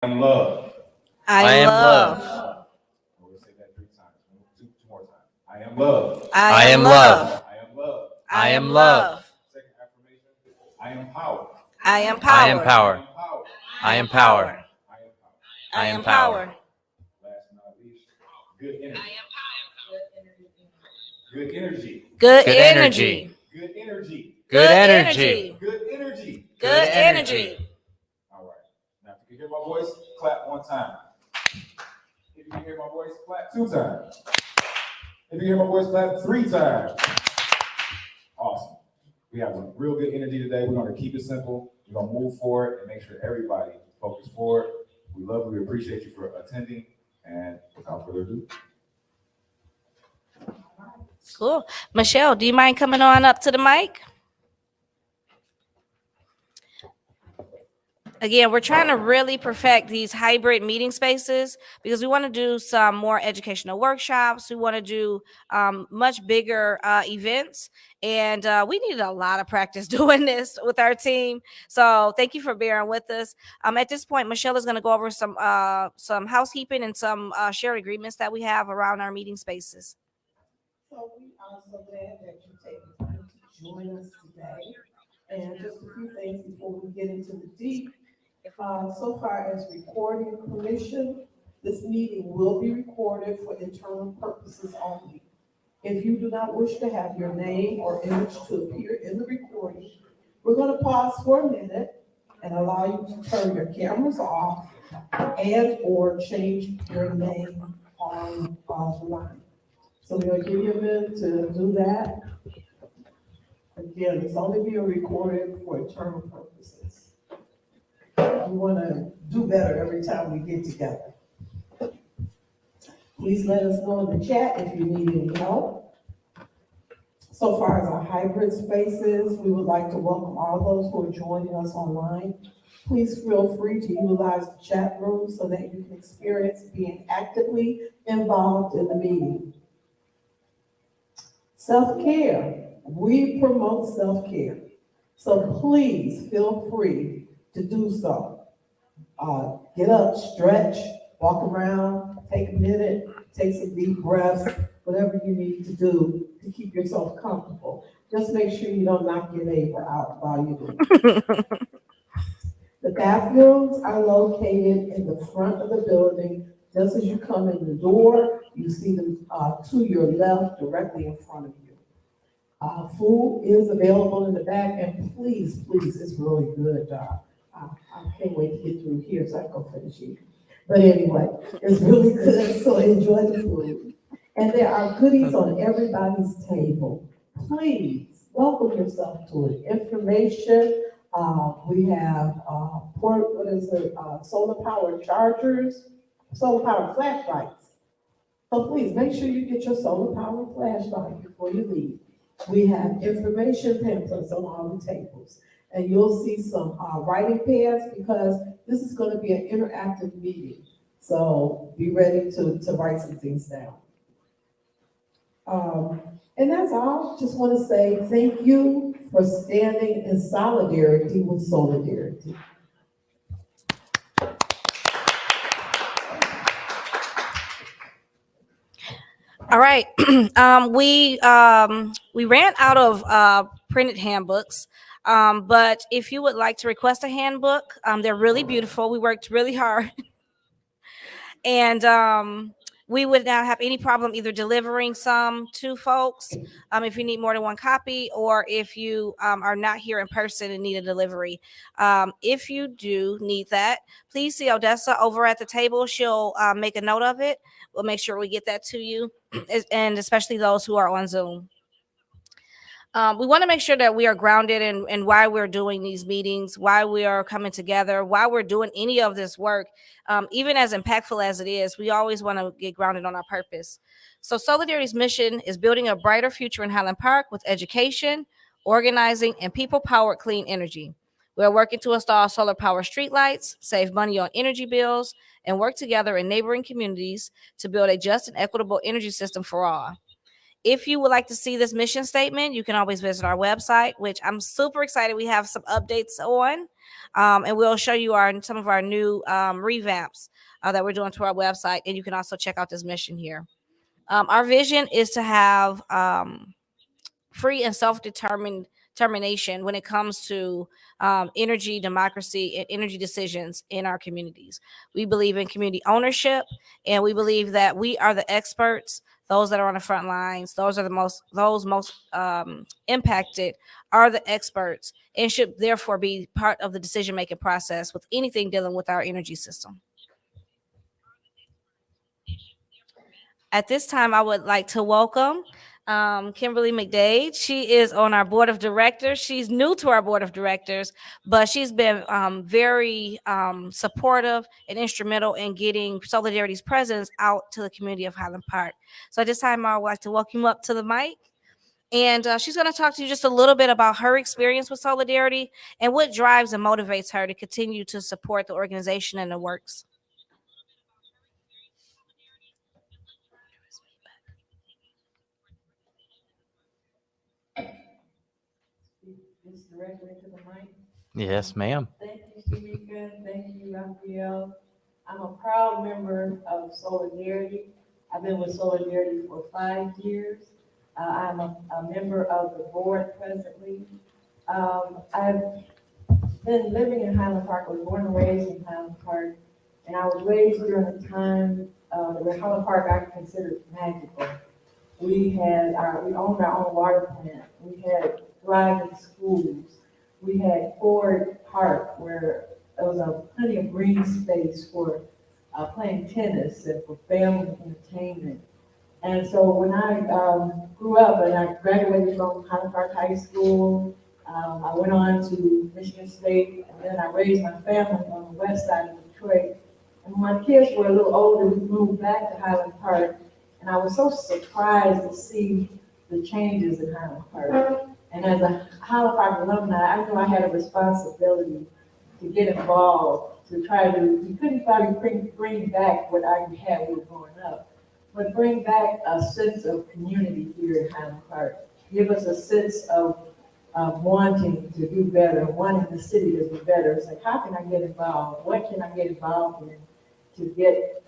am love. I I am am love. love. We'll say that 3 times. Two more times. I am love. I I am am love. love. I am love. I I am am love. love. Second affirmation. I am power. I am I am power. I power. am power. I I am am power. power. I am power. I I am am power. power. Last but not least, good energy. Good energy. Good Good energy. energy. Good energy. Good Good energy. energy. Good energy. Good Good energy. energy. All right. Now, if you can hear my voice, clap 1 time. If you can hear my voice, clap 2 times. If you can hear my voice, clap 3 times. Awesome. We have a real good energy today. We're going to keep it simple. We're going to move forward and make sure everybody focus forward. We love you. We appreciate you for attending. And without further ado, Cool. Michelle, do you mind coming on up to the mic? Again, we're trying to really perfect these hybrid meeting spaces because we want to do some more educational workshops. We want to do much bigger events. And we needed a lot of practice doing this with our team. So thank you for bearing with us. At this point, Michelle is going to go over some housekeeping and some shared agreements that we have around our meeting spaces. So we are so glad that you take the time to join us today. And just a few things before we get into the deep. So far as recording permission, this meeting will be recorded for internal purposes only. If you do not wish to have your name or image to appear in the recording, we're going to pause for a minute and allow you to turn your cameras off and or change your name on the line. So we're going to give you a minute to do that. Again, it's only being recorded for internal purposes. We want to do better every time we get together. Please let us know in the chat if you need any help. So far as our hybrid spaces, we would like to welcome all those who are joining us online. Please feel free to utilize the chat room so that you can experience being actively involved in the meeting. Self-care. We promote self-care. So please feel free to do so. Get up, stretch, walk around, take a minute, take some deep breaths, whatever you need to do to keep yourself comfortable. Just make sure you don't knock your neighbor out while you do it. The bathrooms are located in the front of the building. Just as you come in the door, you see them to your left, directly in front of you. Food is available in the back, and please, it's really good. I can't wait to get through here so I can go finish eating. But anyway, it's really good, so enjoy the food. And there are goodies on everybody's table. Please welcome yourself to it. Information, we have solar powered chargers, solar powered flashlights. So please make sure you get your solar powered flashlight before you leave. We have information pamphlets on all the tables. And you'll see some writing pads because this is going to be an interactive meeting. So be ready to write some things down. And that's all. Just want to say thank you for standing in solidarity with Soulardarity. All right. We ran out of printed handbooks. But if you would like to request a handbook, they're really beautiful. We worked really hard. And we would not have any problem either delivering some to folks if you need more than one copy, or if you are not here in person and need a delivery. If you do need that, please see Odessa over at the table. She'll make a note of it. We'll make sure we get that to you, and especially those who are on Zoom. We want to make sure that we are grounded in why we're doing these meetings, why we are coming together, why we're doing any of this work. Even as impactful as it is, we always want to get grounded on our purpose. So Soulardarity's mission is building a brighter future in Highland Park with education, organizing, and people-powered clean energy. We are working to install solar power streetlights, save money on energy bills, and work together in neighboring communities to build a just and equitable energy system for all. If you would like to see this mission statement, you can always visit our website, which I'm super excited. We have some updates on, and we'll show you some of our new revamps that we're doing to our website. And you can also check out this mission here. Our vision is to have free and self-determination when it comes to energy, democracy, and energy decisions in our communities. We believe in community ownership, and we believe that we are the experts. Those that are on the front lines, those most impacted are the experts and should therefore be part of the decision-making process with anything dealing with our energy system. At this time, I would like to welcome Kimberly McDade. She is on our board of directors. She's new to our board of directors, but she's been very supportive and instrumental in getting Soulardarity's presence out to the community of Highland Park. So at this time, I would like to welcome you up to the mic. And she's going to talk to you just a little bit about her experience with Soulardarity and what drives and motivates her to continue to support the organization and the works. Just directly to the mic. Yes, ma'am. Thank you, Shimekia. Thank you, Raphael. I'm a proud member of Soulardarity. I've been with Soulardarity for 5 years. I'm a member of the board presently. I've been living in Highland Park. I was born and raised in Highland Park, and I was raised during a time where Highland Park I considered magical. We owned our own water plant. We had thriving schools. We had Ford Park where there was plenty of green space for playing tennis and for family entertainment. And so when I grew up and I graduated from Highland Park High School, I went on to Michigan State, and then I raised my family on the west side of Detroit. And when my kids were a little older, we moved back to Highland Park, and I was so surprised to see the changes in Highland Park. And as a Highland Park alumni, I knew I had a responsibility to get involved, to try to, we couldn't probably bring back what I had when we were growing up, but bring back a sense of community here in Highland Park. Give us a sense of wanting to do better, wanting the city to do better. It's like, how can I get involved? What can I get involved in to get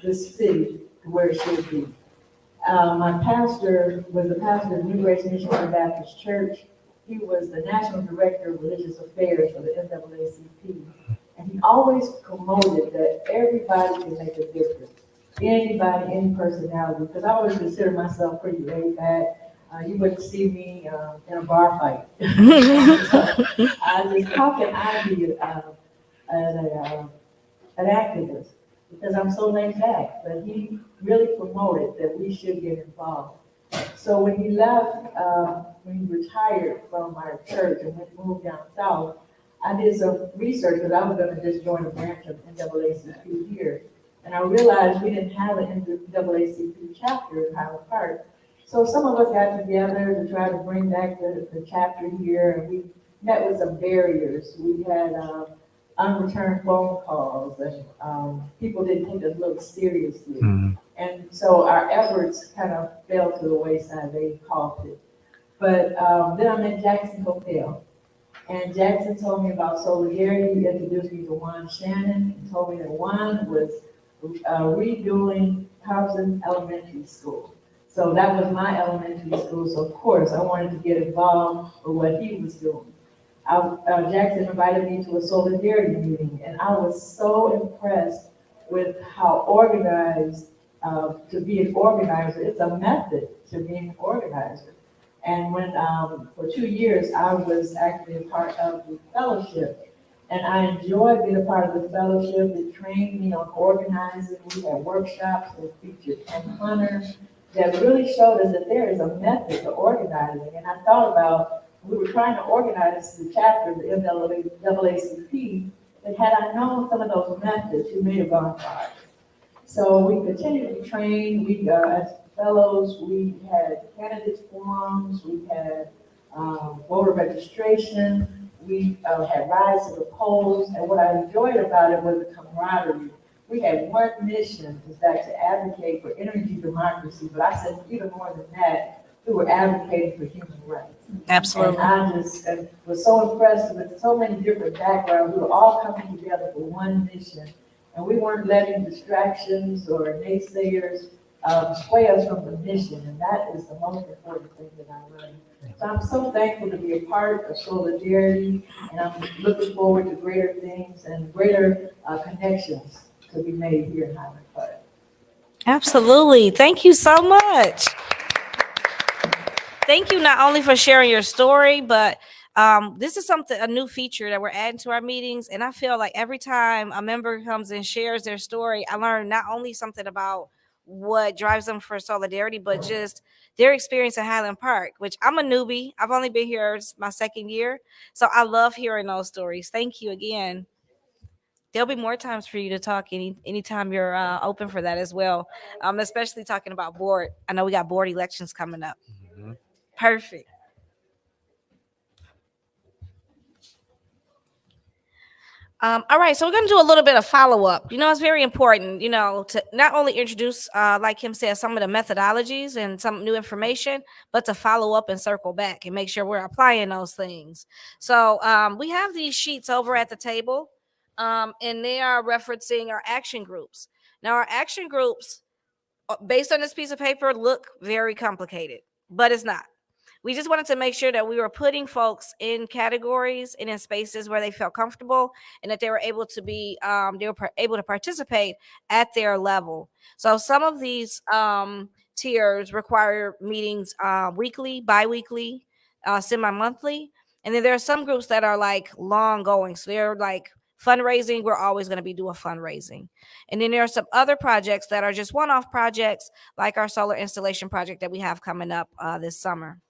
this city to where it should be? My pastor was the pastor of New Grace Missionary Baptist Church. He was the national director of religious affairs for the NAACP. And he always promoted that everybody can make a difference. Anybody, any personality, because I always consider myself pretty laid back. You wouldn't see me in a bar fight. So how can I be an activist? Because I'm so laid back. But he really promoted that we should get involved. So when he left, when he retired from our church and moved down south, I did some research because I was going to just join a branch of NAACP here. And I realized we didn't have an NAACP chapter in Highland Park. So some of us got together to try to bring back the chapter here, and we met with some barriers. We had unreturned phone calls, and people didn't take us real seriously. Mm-hmm. And so our efforts kind of fell to the wayside. They halted. But then I met Jackson Hotel. And Jackson told me about Soulardarity. He introduced me to Juan Shannon and told me that Juan was redoing Thompson Elementary School. So that was my elementary school. So of course I wanted to get involved with what he was doing. Jackson invited me to a Soulardarity meeting, and I was so impressed with how organized, to be an organizer. It's a method to being an organizer. And when, for 2 years, I was actually a part of the fellowship. And I enjoyed being a part of the fellowship. It trained me on organizing. We had workshops that featured Ken Hunter that really showed us that there is a method to organizing. And I thought about, we were trying to organize the chapter of the NAACP, and had I known some of those methods, we may have gone far. So we continued to train. We, as fellows, we had candidates forums, we had voter registration, we had rides to the polls, and what I enjoyed about it was the camaraderie we had one mission, is that to advocate for energy democracy, but I said even more than that, we were advocating for human rights. Absolutely. And I just was so impressed with so many different backgrounds. We were all coming together for one mission. And we weren't letting distractions or naysayers sway us from the mission. And that is the most important thing that I learned. So I'm so thankful to be a part of Soulardarity. And I'm looking forward to greater things and greater connections to be made here in Highland Park. Absolutely. Thank you so much. Thank you not only for sharing your story, but this is a new feature that we're adding to our meetings. And I feel like every time a member comes and shares their story, I learn not only something about what drives them for Soulardarity, but just their experience in Highland Park, which I'm a newbie. I've only been here, it's my second year. So I love hearing those stories. Thank you again. There'll be more times for you to talk anytime you're open for that as well, especially talking about board. I know we got board elections coming up. Perfect. All right, so we're going to do a little bit of follow-up. It's very important, to not only introduce, like Kim said, some of the methodologies and some new information, but to follow up and circle back and make sure we're applying those things. So we have these sheets over at the table, and they are referencing our action groups. Now, our action groups, based on this piece of paper, look very complicated, but it's not. We just wanted to make sure that we were putting folks in categories and in spaces where they felt comfortable and that they were able to be able to participate at their level. So some of these tiers require meetings weekly, bi-weekly, semi-monthly. And then there are some groups that are like long going. So they're like fundraising. We're always going to be doing fundraising. And then there are some other projects that are just one-off projects, like our solar installation project that we have coming up this summer.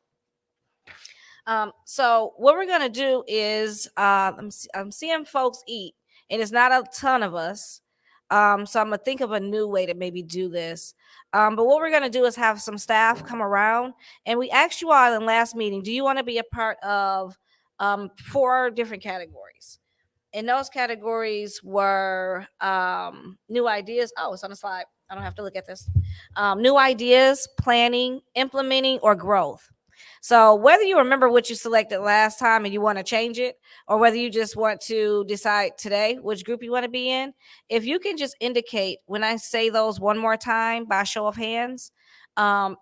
So what we're gonna do is I'm seeing folks eat, and it's not a ton of us. So I'm gonna think of a new way to maybe do this. But what we're gonna do is have some staff come around, and we asked you all in last meeting, do you want to be a part of 4 different categories? And those categories were new ideas. Oh, it's on the slide. I don't have to look at this. New ideas, planning, implementing, or growth. So whether you remember what you selected last time and you want to change it, or whether you just want to decide today which group you want to be in, if you can just indicate when I say those one more time by show of hands,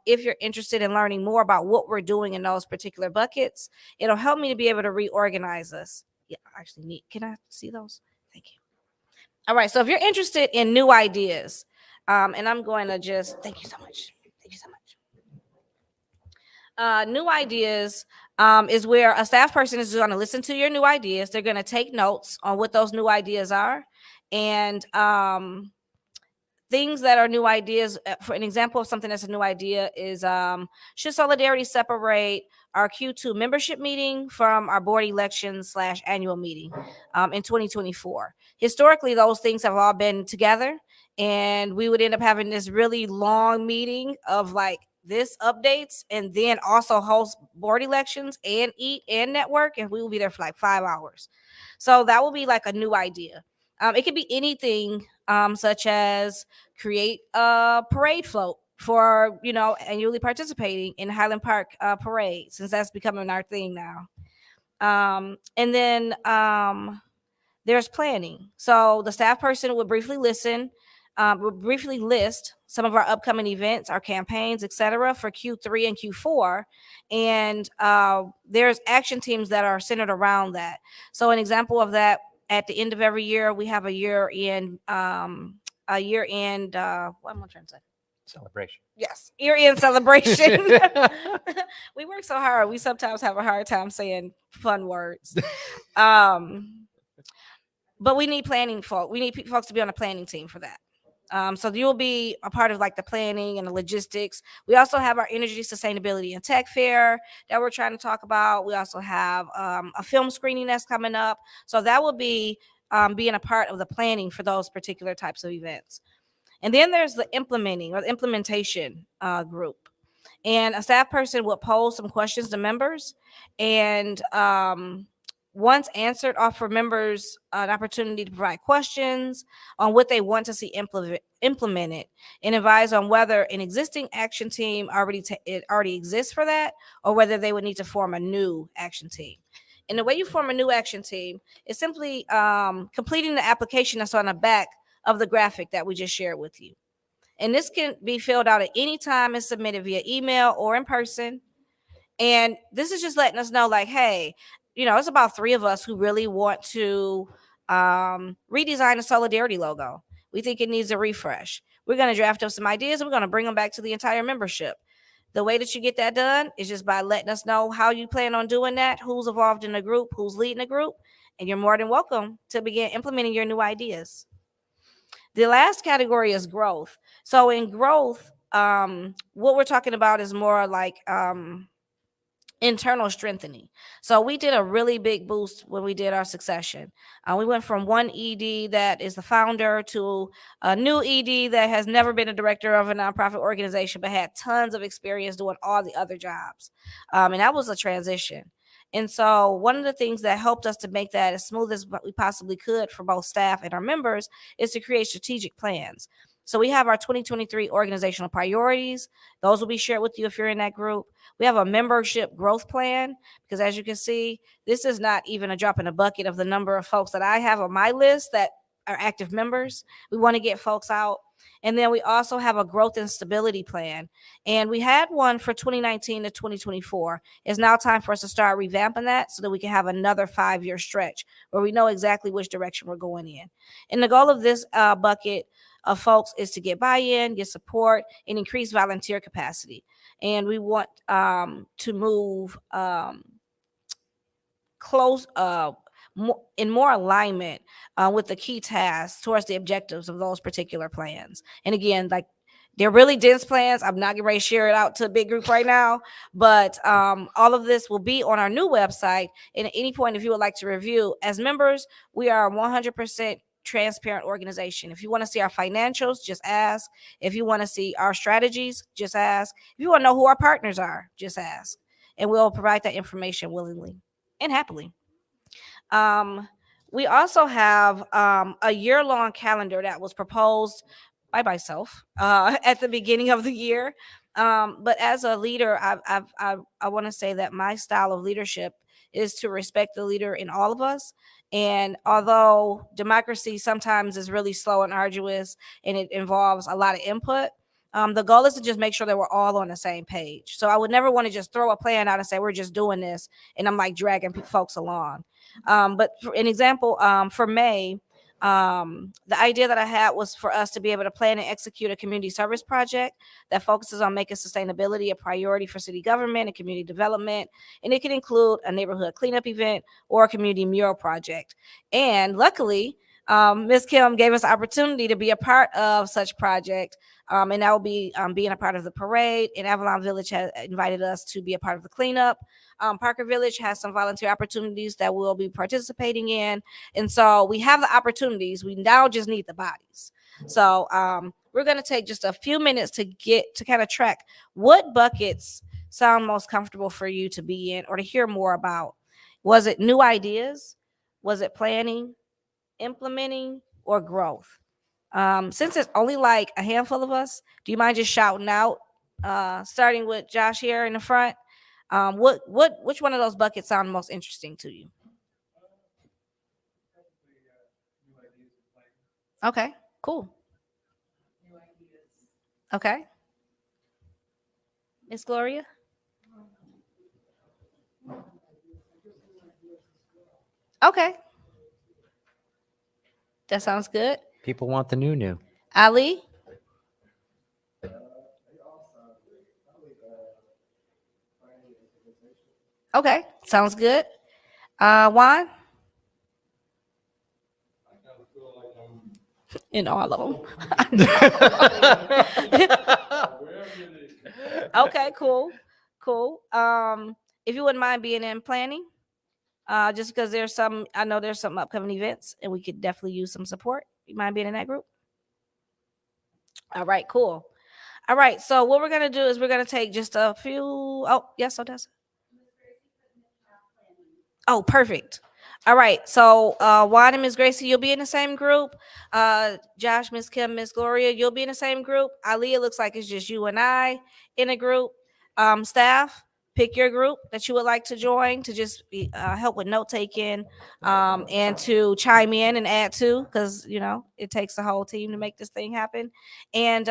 if you're interested in learning more about what we're doing in those particular buckets, it'll help me to be able to reorganize us. Yeah, I actually need, can I see those? Thank you. All right, so if you're interested in new ideas, and I'm going to just, thank you so much. Thank you so much. New ideas is where a staff person is going to listen to your new ideas. They're going to take notes on what those new ideas are, and things that are new ideas. For an example of something that's a new idea is should Soulardarity separate our Q2 membership meeting from our board election / annual meeting in 2024? Historically, those things have all been together, and we would end up having this really long meeting of like this updates, and then also host board elections and eat and network, and we will be there for like 5 hours. So that will be like a new idea. It could be anything such as create a parade float for, annually participating in Highland Park parade, since that's becoming our thing now. And then there's planning. So the staff person would briefly list some of our upcoming events, our campaigns, etc., for Q3 and Q4. And there's action teams that are centered around that. So an example of that, at the end of every year, we have a year-end, what am I trying to say? Celebration. Yes, year-end celebration. We work so hard. We sometimes have a hard time saying fun words. But we need planning folk. We need folks to be on a planning team for that. So you'll be a part of like the planning and the logistics. We also have our energy, sustainability, and tech fair that we're trying to talk about. We also have a film screening that's coming up. So that will be being a part of the planning for those particular types of events. And then there's the implementing or the implementation group. And a staff person will pose some questions to members, and once answered, offer members an opportunity to provide questions on what they want to see implemented, and advise on whether an existing action team it already exists for that, or whether they would need to form a new action team. And the way you form a new action team is simply completing the application that's on the back of the graphic that we just shared with you. And this can be filled out at any time and submitted via email or in person. And this is just letting us know, like, hey, it's about 3 of us who really want to redesign the Soulardarity logo. We think it needs a refresh. We're going to draft up some ideas and we're going to bring them back to the entire membership. The way that you get that done is just by letting us know how you plan on doing that, who's involved in the group, who's leading the group, and you're more than welcome to begin implementing your new ideas. The last category is growth. So in growth, what we're talking about is more like internal strengthening. So we did a really big boost when we did our succession. We went from one ED that is the founder to a new ED that has never been a director of a nonprofit organization, but had tons of experience doing all the other jobs. And that was a transition. And so one of the things that helped us to make that as smooth as we possibly could for both staff and our members is to create strategic plans. So we have our 2023 organizational priorities. Those will be shared with you if you're in that group. We have a membership growth plan, because as you can see, this is not even a drop in the bucket of the number of folks that I have on my list that are active members. We want to get folks out. And then we also have a growth and stability plan. And we had one for 2019 to 2024. It's now time for us to start revamping that so that we can have another 5-year stretch where we know exactly which direction we're going in. And the goal of this bucket of folks is to get buy-in, get support, and increase volunteer capacity. And we want to move close in more alignment with the key tasks towards the objectives of those particular plans. And again, like, they're really dense plans. I'm not getting ready to share it out to a big group right now, but all of this will be on our new website. And at any point, if you would like to review, as members, we are 100% transparent organization. If you want to see our financials, just ask. If you want to see our strategies, just ask. If you want to know who our partners are, just ask. And we'll provide that information willingly and happily. We also have a year-long calendar that was proposed by myself at the beginning of the year. But as a leader, I want to say that my style of leadership is to respect the leader in all of us. And although democracy sometimes is really slow and arduous and it involves a lot of input, the goal is to just make sure that we're all on the same page. So I would never want to just throw a plan out and say, we're just doing this, and I'm like dragging folks along. But for an example, for May, the idea that I had was for us to be able to plan and execute a community service project that focuses on making sustainability a priority for city government and community development. And it can include a neighborhood cleanup event or a community mural project. And luckily, Ms. Kim gave us the opportunity to be a part of such project. And that will be being a part of the parade. And Avalon Village has invited us to be a part of the cleanup. Parker Village has some volunteer opportunities that we'll be participating in. And so we have the opportunities. We now just need the bodies. So we're going to take just a few minutes to kind of track what buckets sound most comfortable for you to be in or to hear more about. Was it new ideas? Was it planning, implementing, or growth? Since it's only like a handful of us, do you mind just shouting out, starting with Josh here in the front? Which one of those buckets sound most interesting to you? Okay, cool. Okay. Miss Gloria? Okay. That sounds good. People want the new. Ali? Okay, sounds good. Juan? In all of them. Okay, cool. If you wouldn't mind being in planning, just because I know there's some upcoming events and we could definitely use some support. You mind being in that group? All right, cool. All right, so what we're going to do is we're going to take just a few. Oh, yes, Odessa. Oh, perfect. All right. So Juan and Miss Gracie, you'll be in the same group. Josh, Miss Kim, Miss Gloria, you'll be in the same group. Ali, it looks like it's just you and I in a group. Staff, pick your group that you would like to join to just be, help with note taking, and to chime in and add to, because you know it takes the whole team to make this thing happen. And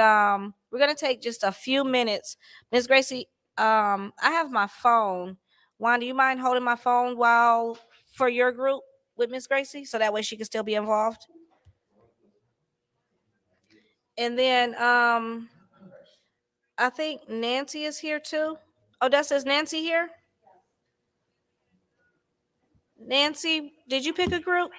we're gonna take just a few minutes. Miss Gracie, I have my phone. Juan, do you mind holding my phone while for your group with Miss Gracie, so that way she can still be involved? And then I think Nancy is here too. Oh, that says Nancy here. Nancy, did you pick a group?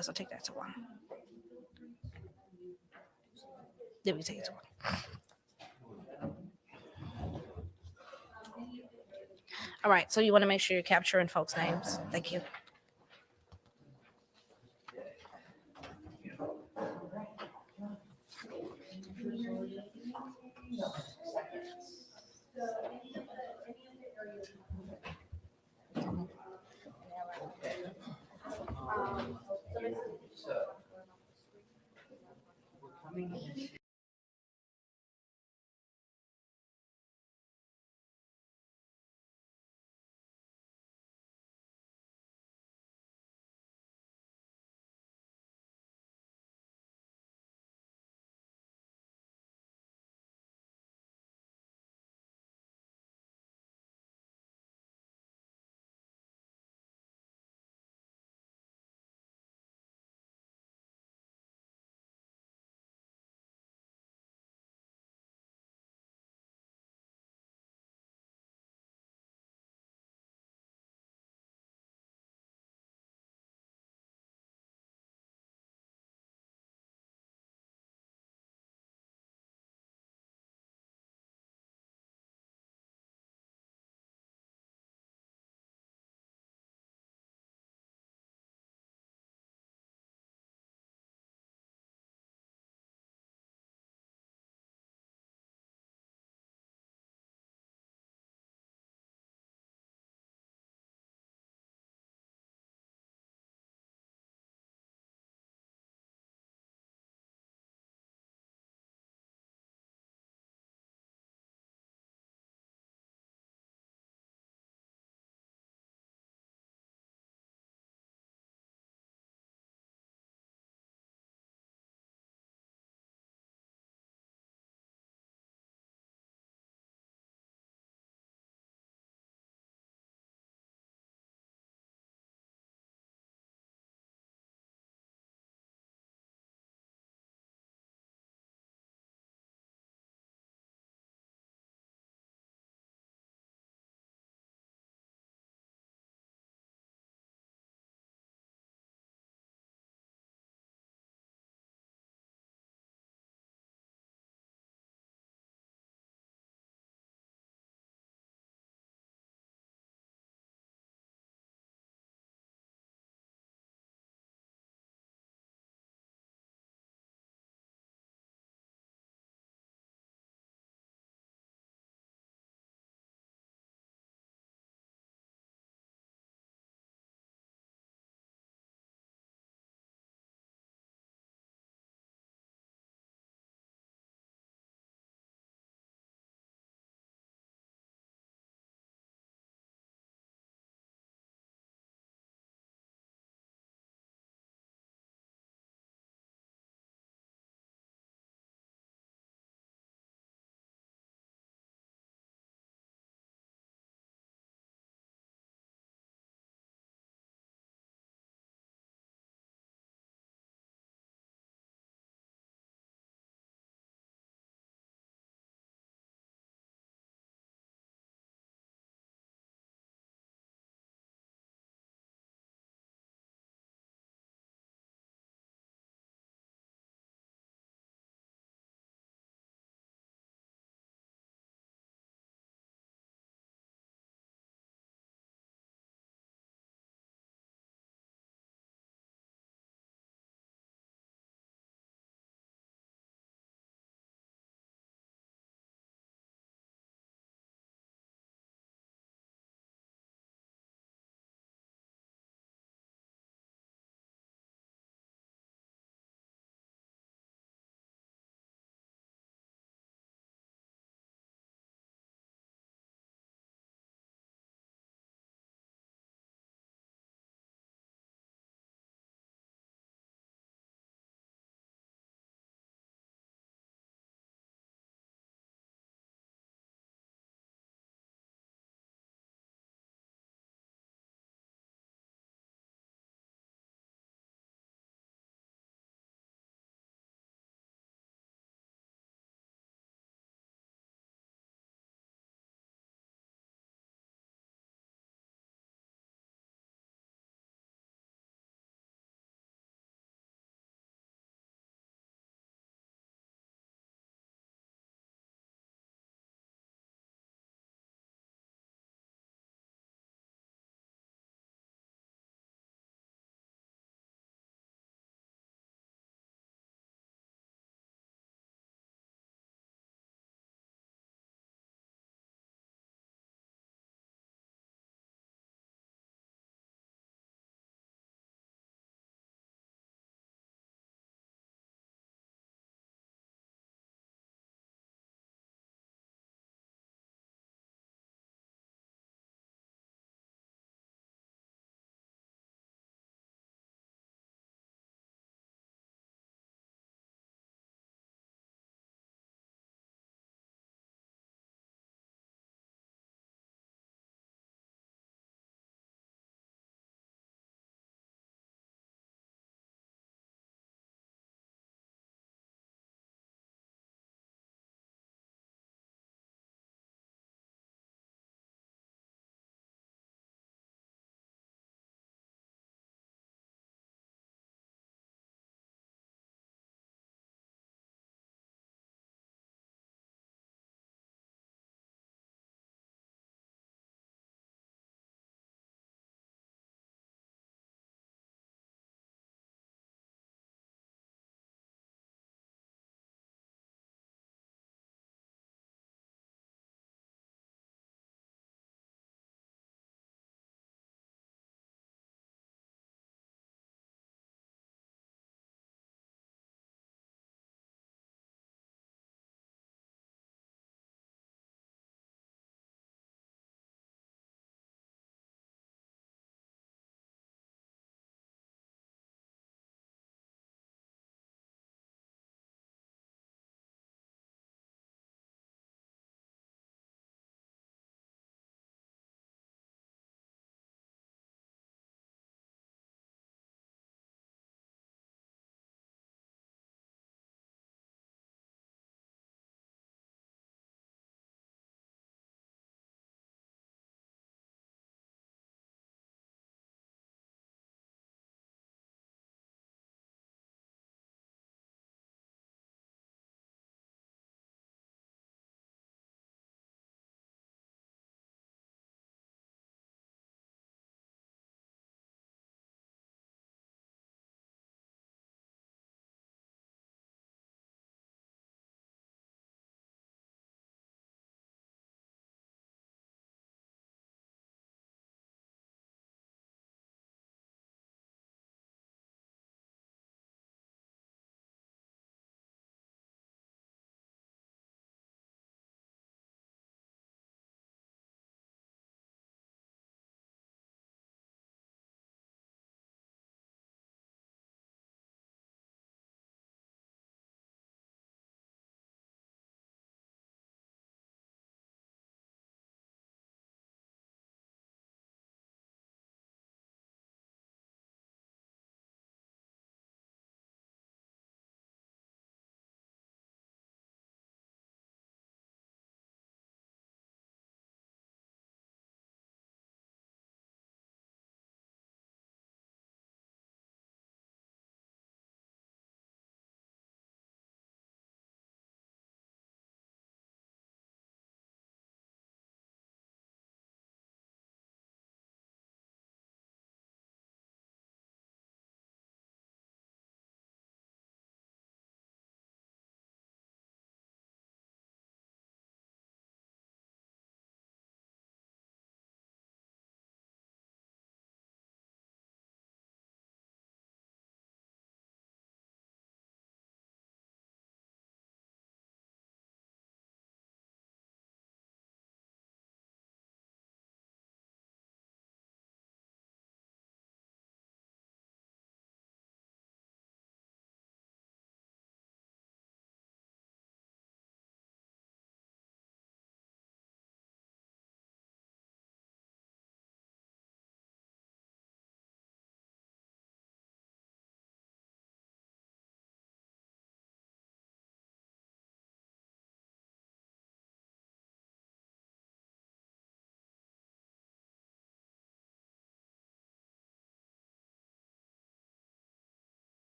So take that to one. Then we take it to one. All right. So you want to make sure you're capturing folks' names. Thank you.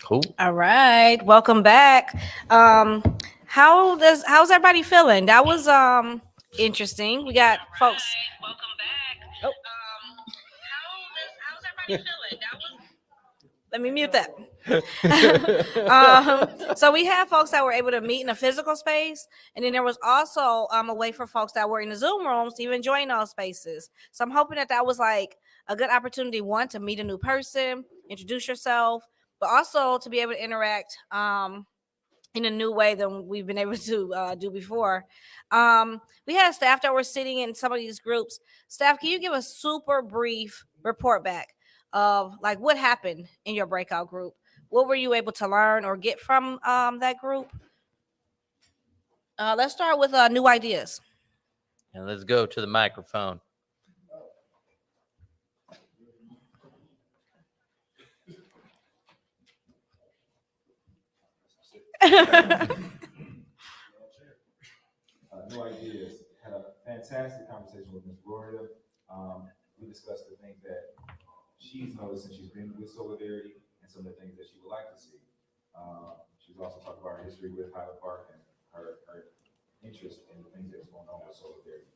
Cool. All right, welcome back. How's everybody feeling? That was interesting. We got folks. Welcome back. Oh. How's everybody feeling? That was. Let me mute that. So we have folks that were able to meet in a physical space, and then there was also a way for folks that were in the Zoom rooms to even join those spaces. So I'm hoping that was like a good opportunity, one, to meet a new person, introduce yourself, but also to be able to interact in a new way than we've been able to do before. We had staff that were sitting in some of these groups. Staff, can you give a super brief report back of like what happened in your breakout group? What were you able to learn or get from that group? Let's start with new ideas. And let's go to the microphone. New ideas. Had a fantastic conversation with Ms. Gloria. We discussed the things that she's noticed since she's been with Soulardarity and some of the things that she would like to see. She's also talked about her history with Highland Park and her interest in the things that's going on with Soulardarity.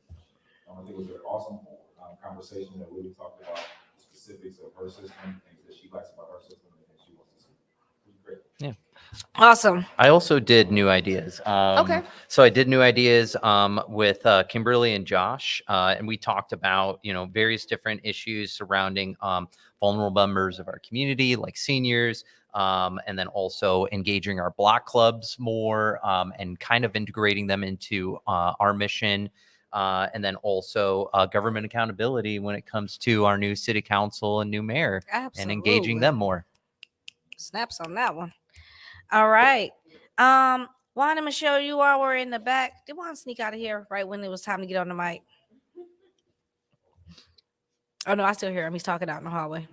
I think it was an awesome conversation that really talked about the specifics of her system, things that she likes about her system, and things she wants to see. It was great. Yeah. Awesome. I also did new ideas. Okay. So I did new ideas with Kimberly and Josh, and we talked about, various different issues surrounding vulnerable members of our community, like seniors, and then also engaging our block clubs more and kind of integrating them into our mission. And then also government accountability when it comes to our new city council and new mayor. Absolutely. And engaging them more. Snaps on that one. All right. Juan and Michelle, you all were in the back. Did Juan sneak out of here right when it was time to get on the mic? Oh, no, I still hear him. He's talking out in the hallway.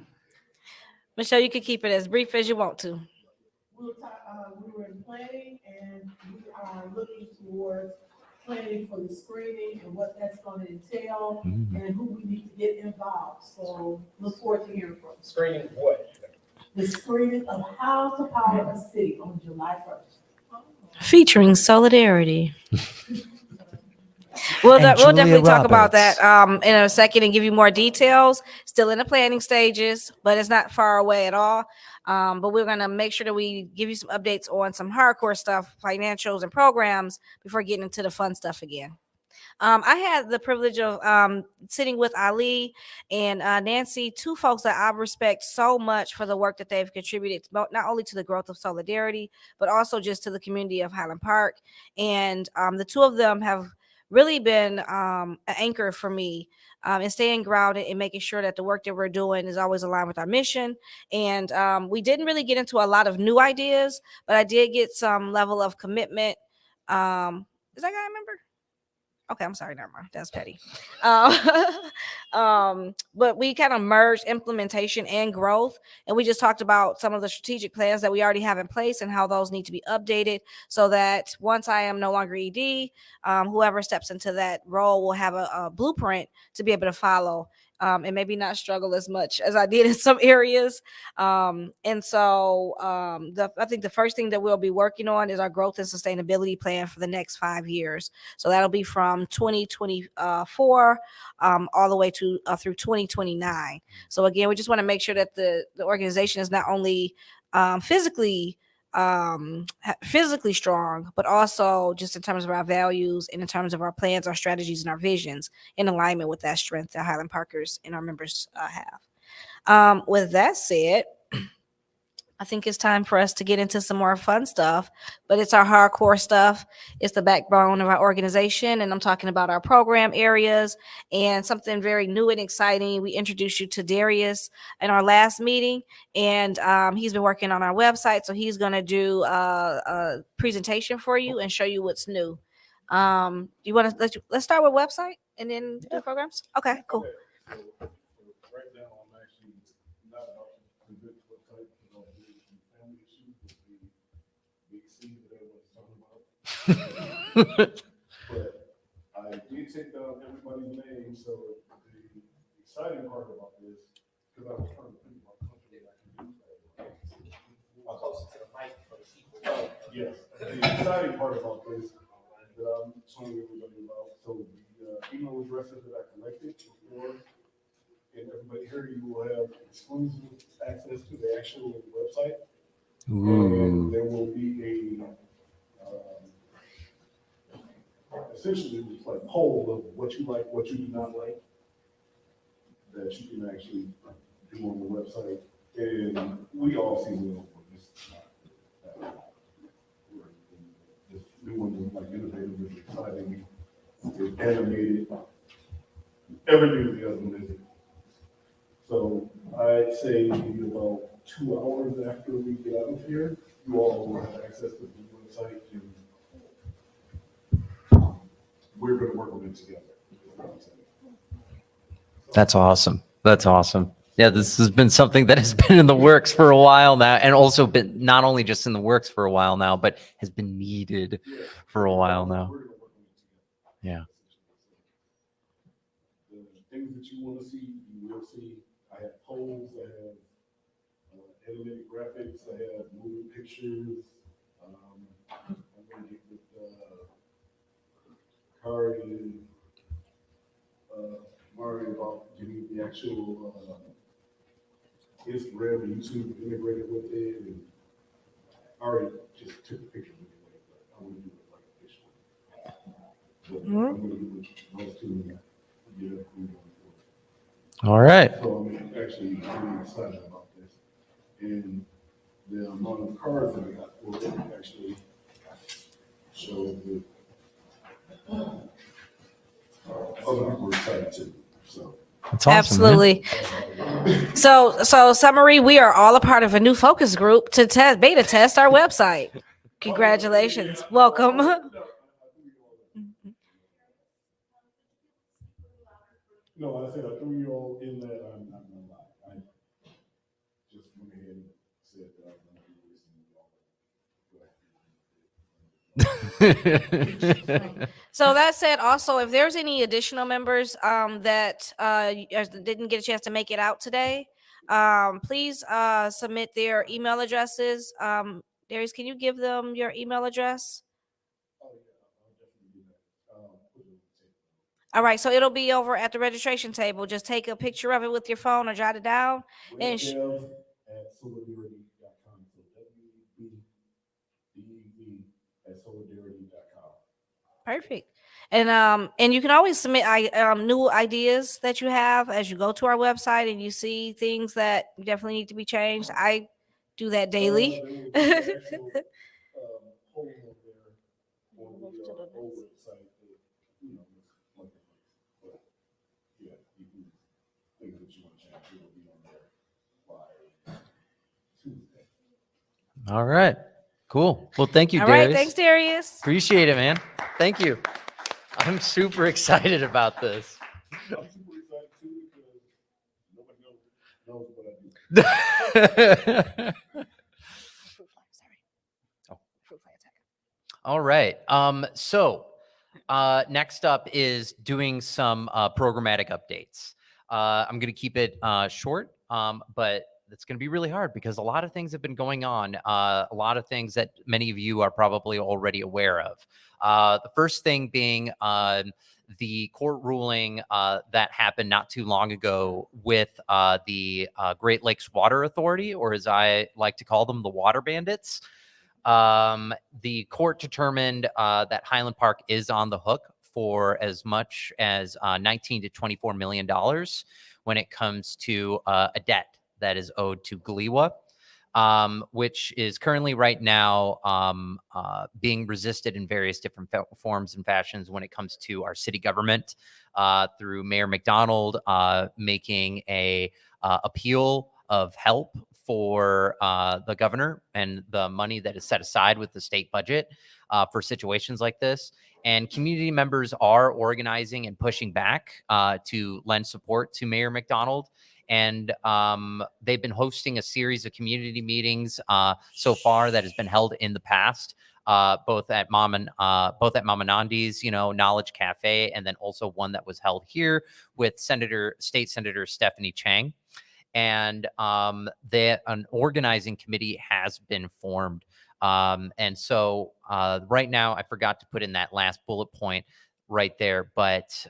Michelle, you can keep it as brief as you want to. We were in planning, and we are looking towards planning for the screening and what that's going to entail and who we need to get involved. So look forward to hearing from you. Screening what? The screening of how to power a city on July 1st. Featuring Soulardarity. We'll definitely talk about that in a second and give you more details. Still in the planning stages, but it's not far away at all. But we're going to make sure that we give you some updates on some hardcore stuff, financials and programs before getting into the fun stuff again. I had the privilege of sitting with Ali and Nancy, two folks that I respect so much for the work that they've contributed, not only to the growth of Soulardarity, but also just to the community of Highland Park. And the two of them have really been an anchor for me in staying grounded and making sure that the work that we're doing is always aligned with our mission. And we didn't really get into a lot of new ideas, but I did get some level of commitment. Is that guy a member? Okay, I'm sorry, never mind. That's petty. But we kind of merged implementation and growth, and we just talked about some of the strategic plans that we already have in place and how those need to be updated so that once I am no longer ED, whoever steps into that role will have a blueprint to be able to follow. And maybe not struggle as much as I did in some areas. And so I think the first thing that we'll be working on is our growth and sustainability plan for the next 5 years. So that'll be from 2024 all the way to through 2029. So again, we just want to make sure that the organization is not only physically strong, but also just in terms of our values and in terms of our plans, our strategies, and our visions in alignment with that strength that Highland Parkers and our members have. With that said, I think it's time for us to get into some more fun stuff, but it's our hardcore stuff. It's the backbone of our organization, and I'm talking about our program areas and something very new and exciting. We introduced you to Darius in our last meeting, and he's been working on our website, so he's going to do a presentation for you and show you what's new. You want to let's start with website and then do programs? Okay, cool. Right now, I'm actually not about to good website because I'm doing some family issues with the big C that everyone's talking about. But I did take down everybody's name, so the exciting part about this, because I was trying to think about something that I can do. Yes, the exciting part about this that I'm telling everybody about, so the email addresses that I collected before, and everybody here, you will have exclusive access to the actual website. And there will be essentially it's like poll of what you like, what you do not like, that you can actually do on the website. And we all see well for this. This new one is like innovative, it's exciting, it's animated. Everything the other one is. So I'd say maybe about 2 hours after we get out of here, you all will have access to the website, and we're gonna work on it together. That's awesome. That's awesome. Yeah, this has been something that has been in the works for a while now, and also been not only just in the works for a while now, but has been needed for a while now. We're gonna work on it together. Yeah. The things that you want to see, you will see. I have polls, I have animated graphics, I have moving pictures. I'm gonna get with Kari and Mario about getting the actual Instagram and YouTube integrated with it. And I already just took a picture of it, but I want to do it like official. But I'm gonna do those two and get it approved. All right. So I'm actually really excited about this. And the amount of cards that I got for it actually shows that other people are excited too. So That's awesome. Man. Absolutely. So summary, we are all a part of a new focus group to beta test our website. Congratulations. Welcome. No, I said I threw you all in that. I'm not gonna lie. I just went ahead and said that I'm gonna do this and So that said, also, if there's any additional members that didn't get a chance to make it out today, please submit their email addresses. Darius, can you give them your email address? Oh, yeah, I'll definitely do that. Put it on the table. All right, so it'll be over at the registration table. Just take a picture of it with your phone or jot it down. And Dev at Soulardarity.com. So WBDEV at Soulardarity.com. perfect. And you can always submit new ideas that you have as you go to our website and you see things that definitely need to be changed. I do that daily. There will be an actual poll up there on the old website that, you know, is like a- but yeah, you can, things that you want to change, it will be on there by Tuesday. All right. Cool. Well, thank you, All Darius. right, thanks, Darius. Appreciate it, man. Thank you. I'm super excited about this. I'm super excited too because nobody knows what I do. All right. So next up is doing some programmatic updates. I'm going to keep it short, but it's going to be really hard because a lot of things have been going on. A lot of things that many of you are probably already aware of. The first thing being the court ruling that happened not too long ago with the Great Lakes Water Authority, or as I like to call them, the Water Bandits. The court determined that Highland Park is on the hook for as much as $19 to $24 million when it comes to a debt that is owed to Galiwa, which is currently right now being resisted in various different forms and fashions when it comes to our city government, through Mayor McDonald making a appeal of help for the governor and the money that is set aside with the state budget for situations like this. And community members are organizing and pushing back to lend support to Mayor McDonald. And they've been hosting a series of community meetings so far that has been held in the past, both at Mamanandi's, Knowledge Cafe, and then also one that was held here with State Senator Stephanie Chang. And an organizing committee has been formed And so right now, I forgot to put in that last bullet point right there. But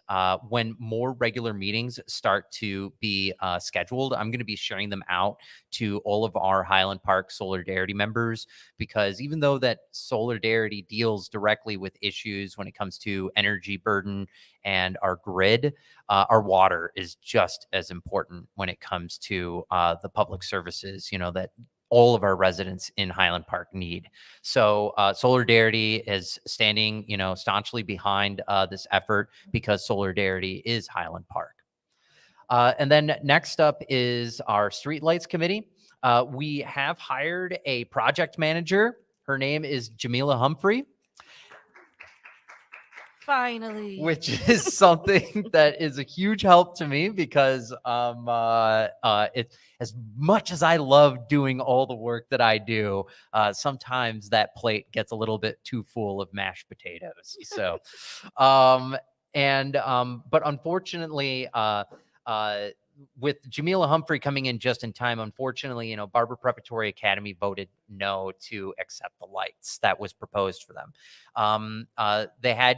when more regular meetings start to be scheduled, I'm going to be sharing them out to all of our Highland Park Soulardarity members, because even though that Soulardarity deals directly with issues when it comes to energy burden and our grid, our water is just as important when it comes to the public services, that all of our residents in Highland Park need. So Soulardarity is standing, staunchly behind this effort, because Soulardarity is Highland Park. And then next up is our Streetlights Committee. We have hired a project manager. Her name is Jamila Humphrey, Finally. which is something that is a huge help to me, because as much as I love doing all the work that I do, sometimes that plate gets a little bit too full of mashed potatoes. So, but unfortunately, with Jamila Humphrey coming in just in time, unfortunately, Barber Preparatory Academy voted no to accept the lights that was proposed for them. They had,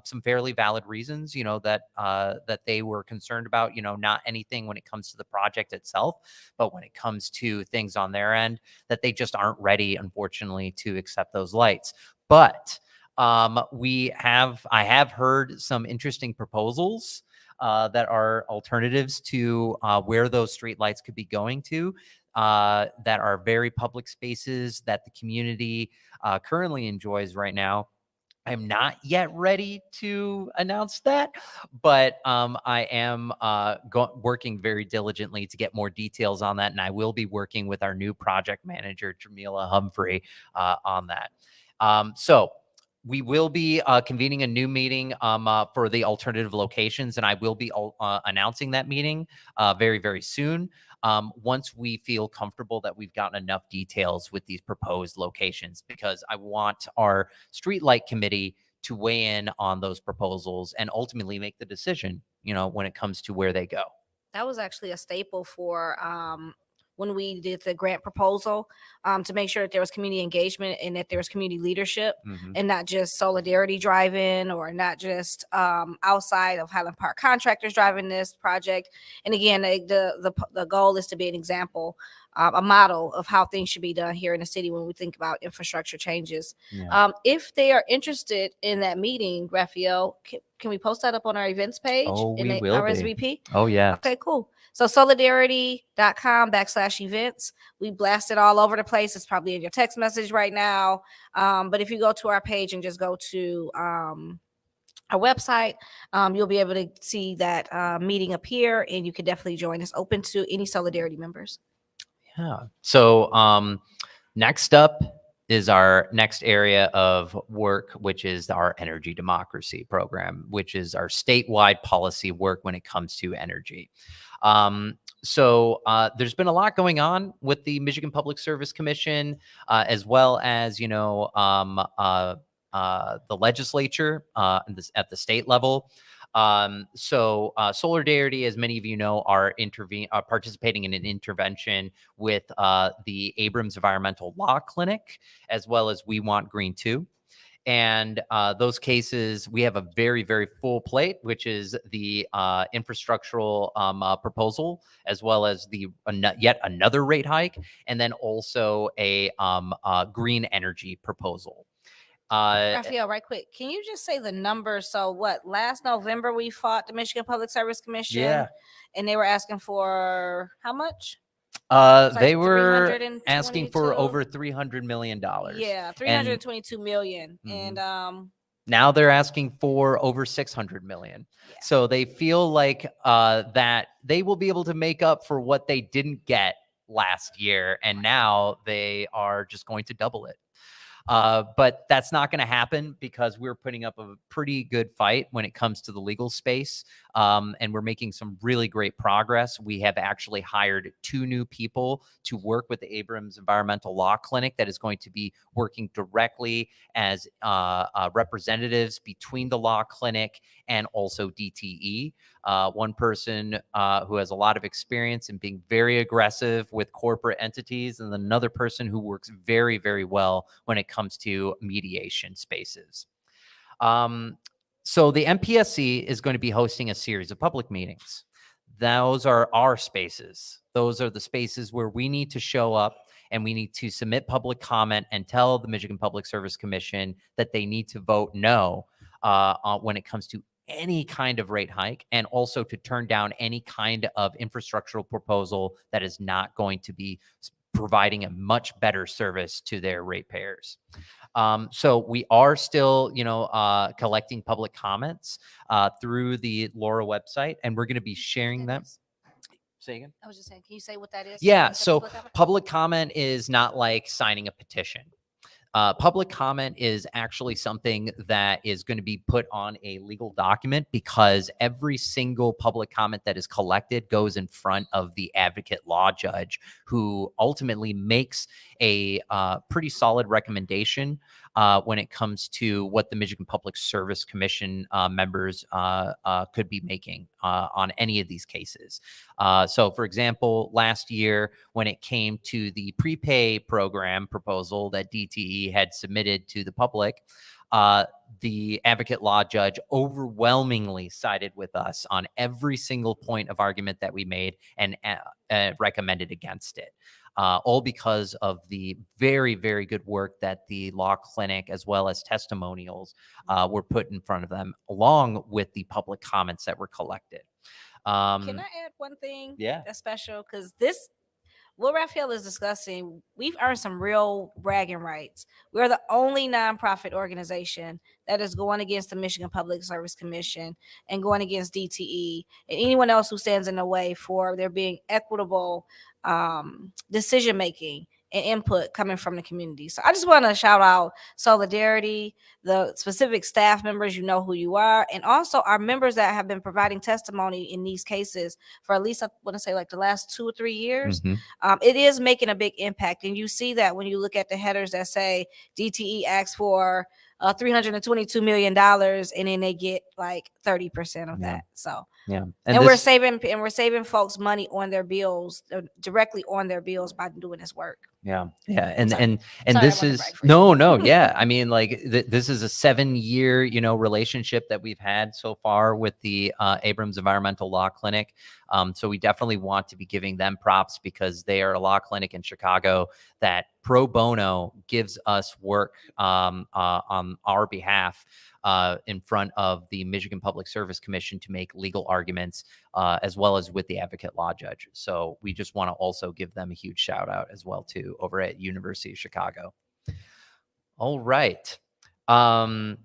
some fairly valid reasons, that they were concerned about, not anything when it comes to the project itself, but when it comes to things on their end, that they just aren't ready, unfortunately, to accept those lights. But I have heard some interesting proposals that are alternatives to where those streetlights could be going to, that are very public spaces that the community currently enjoys right now. I'm not yet ready to announce that, but I am working very diligently to get more details on that, and I will be working with our new project manager, Jamila Humphrey, on that. So we will be convening a new meeting for the alternative locations, and I will be announcing that meeting very, very soon, once we feel comfortable that we've gotten enough details with these proposed locations, because I want our streetlight committee to weigh in on those proposals and ultimately make the decision, when it comes to where they go. That was actually a staple for when we did the grant proposal, to make sure that there was community engagement and that there was community leadership, and not just Solidarity driving, or not just outside of Highland Park contractors driving this project. And again, the goal is to be an example, a model of how things should be done here in the city when we think about infrastructure changes. Yeah. If they are interested in that meeting, Raphael, can we post that up on our events page? Oh, in we the will be. RSVP? Oh, yeah. Okay, cool. So solidarity.com/events. We blast it all over the place. It's probably in your text message right now. But if you go to our page and just go to our website, you'll be able to see that meeting appear, and you can definitely join. It's open to any Solidarity members. Yeah. So next up is our next area of work, which is our energy democracy program, which is our statewide policy work when it comes to energy. So there's been a lot going on with the Michigan Public Service Commission, as well as, the legislature at the state level. So Soulardarity, as many of you know, are participating in an intervention with the Abrams Environmental Law Clinic, as well as We Want Green Too. And those cases, we have a very, very full plate, which is the infrastructural proposal, as well as the yet another rate hike, and then also a green energy proposal. Raphael, right quick, can you just say the numbers? So last November we fought the Michigan Public Service Commission, Yeah. and they were asking for how much? They like were 322. asking for over $300 million. Yeah, And 322 million. Mhm. And now they're asking for over 600 million. Yeah. So they feel like that they will be able to make up for what they didn't get last year, and now they are just going to double it. But that's not going to happen, because we're putting up a pretty good fight when it comes to the legal space. And we're making some really great progress. We have actually hired 2 new people to work with the Abrams Environmental Law Clinic that is going to be working directly as representatives between the law clinic and also DTE. one person who has a lot of experience in being very aggressive with corporate entities, and then another person who works very, very well when it comes to mediation spaces. So the MPSC is going to be hosting a series of public meetings. Those are our spaces. Those are the spaces where we need to show up and we need to submit public comment and tell the Michigan Public Service Commission that they need to vote no when it comes to any kind of rate hike, and also to turn down any kind of infrastructural proposal that is not going to be providing a much better service to their ratepayers. So we are still, collecting public comments through the Laura website, and we're going to be sharing them. Say again? I was just saying, can you say what that is? Yeah. When you say So public comment? public comment is not like signing a petition. Public comment is actually something that is going to be put on a legal document, because every single public comment that is collected goes in front of the advocate law judge, who ultimately makes a pretty solid recommendation when it comes to what the Michigan Public Service Commission members could be making on any of these cases. So, for example, last year, when it came to the prepay program proposal that DTE had submitted to the public, the advocate law judge overwhelmingly sided with us on every single point of argument that we made, and recommended against it. All because of the very, very good work that the law clinic, as well as testimonials, were put in front of them, along with the public comments that were collected. Can I add one thing? Yeah. That's special, because what Raphael is discussing, we've earned some real bragging rights. We're the only nonprofit organization that is going against the Michigan Public Service Commission and going against DTE and anyone else who stands in the way for there being equitable decision making and input coming from the community. So I just want to shout out Soulardarity, the specific staff members, you know who you are, and also our members that have been providing testimony in these cases for at least, I want to say, like the last 2 or 3 years. It is making a big impact. And you see that when you look at the headers that say DTE asked for $322 million, and then they get like 30% of that. So Yeah. and we're saving folks money on their bills, directly on their bills, by doing this work. Yeah. And Sorry. and Sorry, this I wanted is to brag for you. no. Yeah. I mean, like this is a 7-year, relationship that we've had so far with the Abrams Environmental Law Clinic. So we definitely want to be giving them props, because they are a law clinic in Chicago that pro bono gives us work on our behalf in front of the Michigan Public Service Commission to make legal arguments, as well as with the advocate law judge. So we just want to also give them a huge shout out as well too, over at University of Chicago. All right. And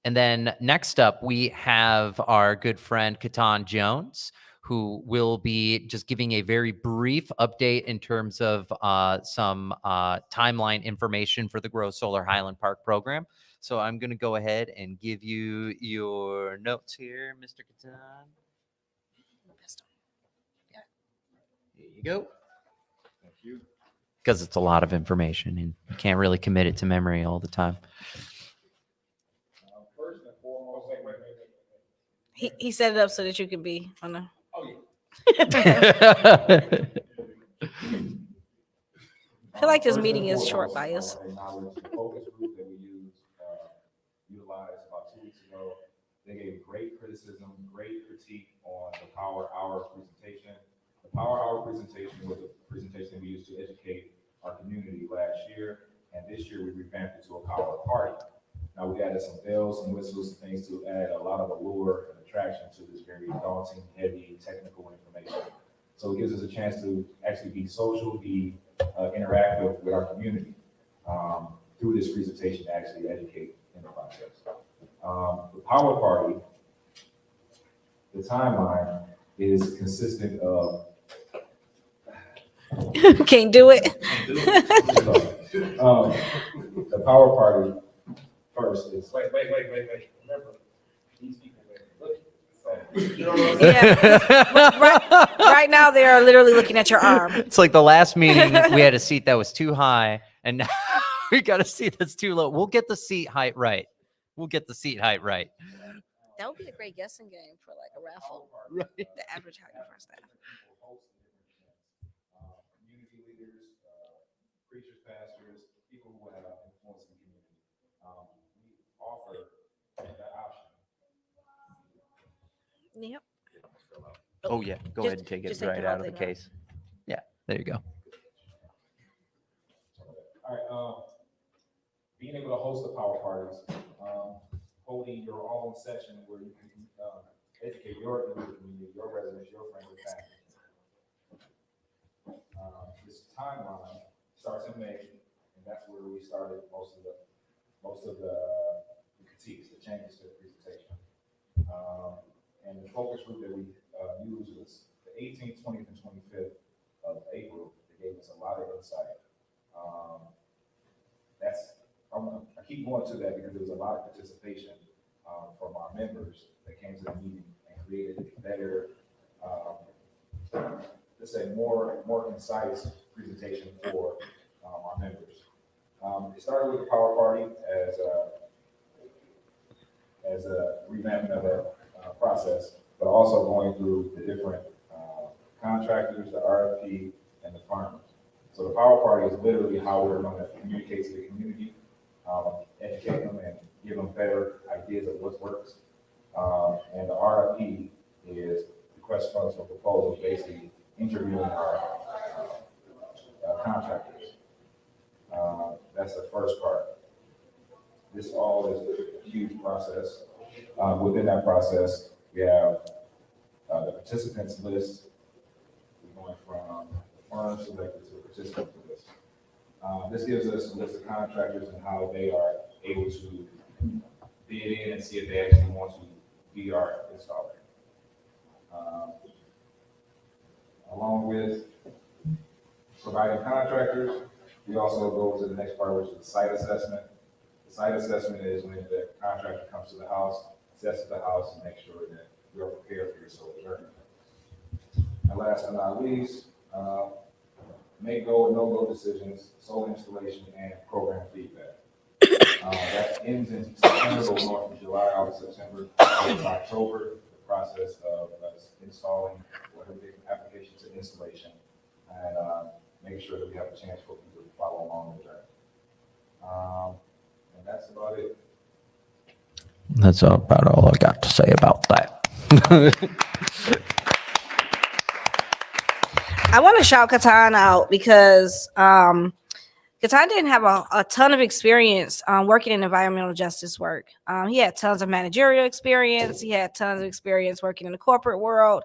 then next up, we have our good friend Katan Jones, who will be just giving a very brief update in terms of some timeline information for the Grow Solar Highland Park program. So I'm going to go ahead and give you your notes here, Mr. Katan. There you go. Thank you. Because it's a lot of information and you can't really commit it to memory all the time. First and foremost, He set it up so that you could be on the. Oh, yeah. I feel like this First meeting and is short foremost, by us. I wanna acknowledge the focus group that we utilized about 2 weeks ago. They gave great criticism, great critique on the Power Hour presentation. The Power Hour presentation was a presentation we used to educate our community last year, and this year we revamped it to a Power Party. Now we added some bells and whistles and things to add a lot of allure and attraction to this very daunting, heavy, technical information. So it gives us a chance to actually be social, be interactive with our community through this presentation to actually educate in the process. The Power Party, the timeline is consistent of Can't do it. the Power Party first is Wait. Remember, these people, look. Yeah. Right now, they are literally looking at your arm. It's like the last meeting, we had a seat that was too high, and now we got a seat that's too low. We'll get the seat height right. That would be a great guessing game for like a raffle. Right. The advertising for our staff. Community leaders, preachers, pastors, people who have influence in the community. We offer that option. Yep. Oh yeah, go Just- ahead and take it just take the right whole out of the thing out. case. Yeah, there you go. All right, being able to host the power parties, holding your own session where you can educate your community, your residents, your friends and family. This timeline starts in May, and that's where we started most of the critiques, the changes to the presentation. And the focus group that we used was the 18th, 20th, and 25th of April. They gave us a lot of insight. I keep going to that because there was a lot of participation from our members that came to the meeting and created a better, let's say more concise presentation for our members. It started with the power party as a revamping of the process, but also going through the different contractors, the RFP, and the farmers. So the power party is literally how we're going to communicate to the community, educate them, and give them better ideas of what works. And the RFP is request funds for proposals, basically interviewing our contractors. That's the first part. This all is a huge process. Within that process, we have the participants list. We're going from the firm selected to the participant list. This gives us a list of contractors and how they are able to bid in and see if they actually want to be our installer. Along with providing contractors, we also go to the next part, which is the site assessment. The site assessment is when the contractor comes to the house, assesses the house, and makes sure that you're prepared for your solar journey. And last but not least, make go and no-go decisions, solar installation, and program feedback. That ends in September, going on from July, August, September, October, the process of us installing whatever the application to installation, and making sure that we have a chance for people to follow along the journey. And that's about it. That's about all I got to say about that. I want to shout Katan out because Katan didn't have a ton of experience working in environmental justice work. He had tons of managerial experience. He had tons of experience working in the corporate world.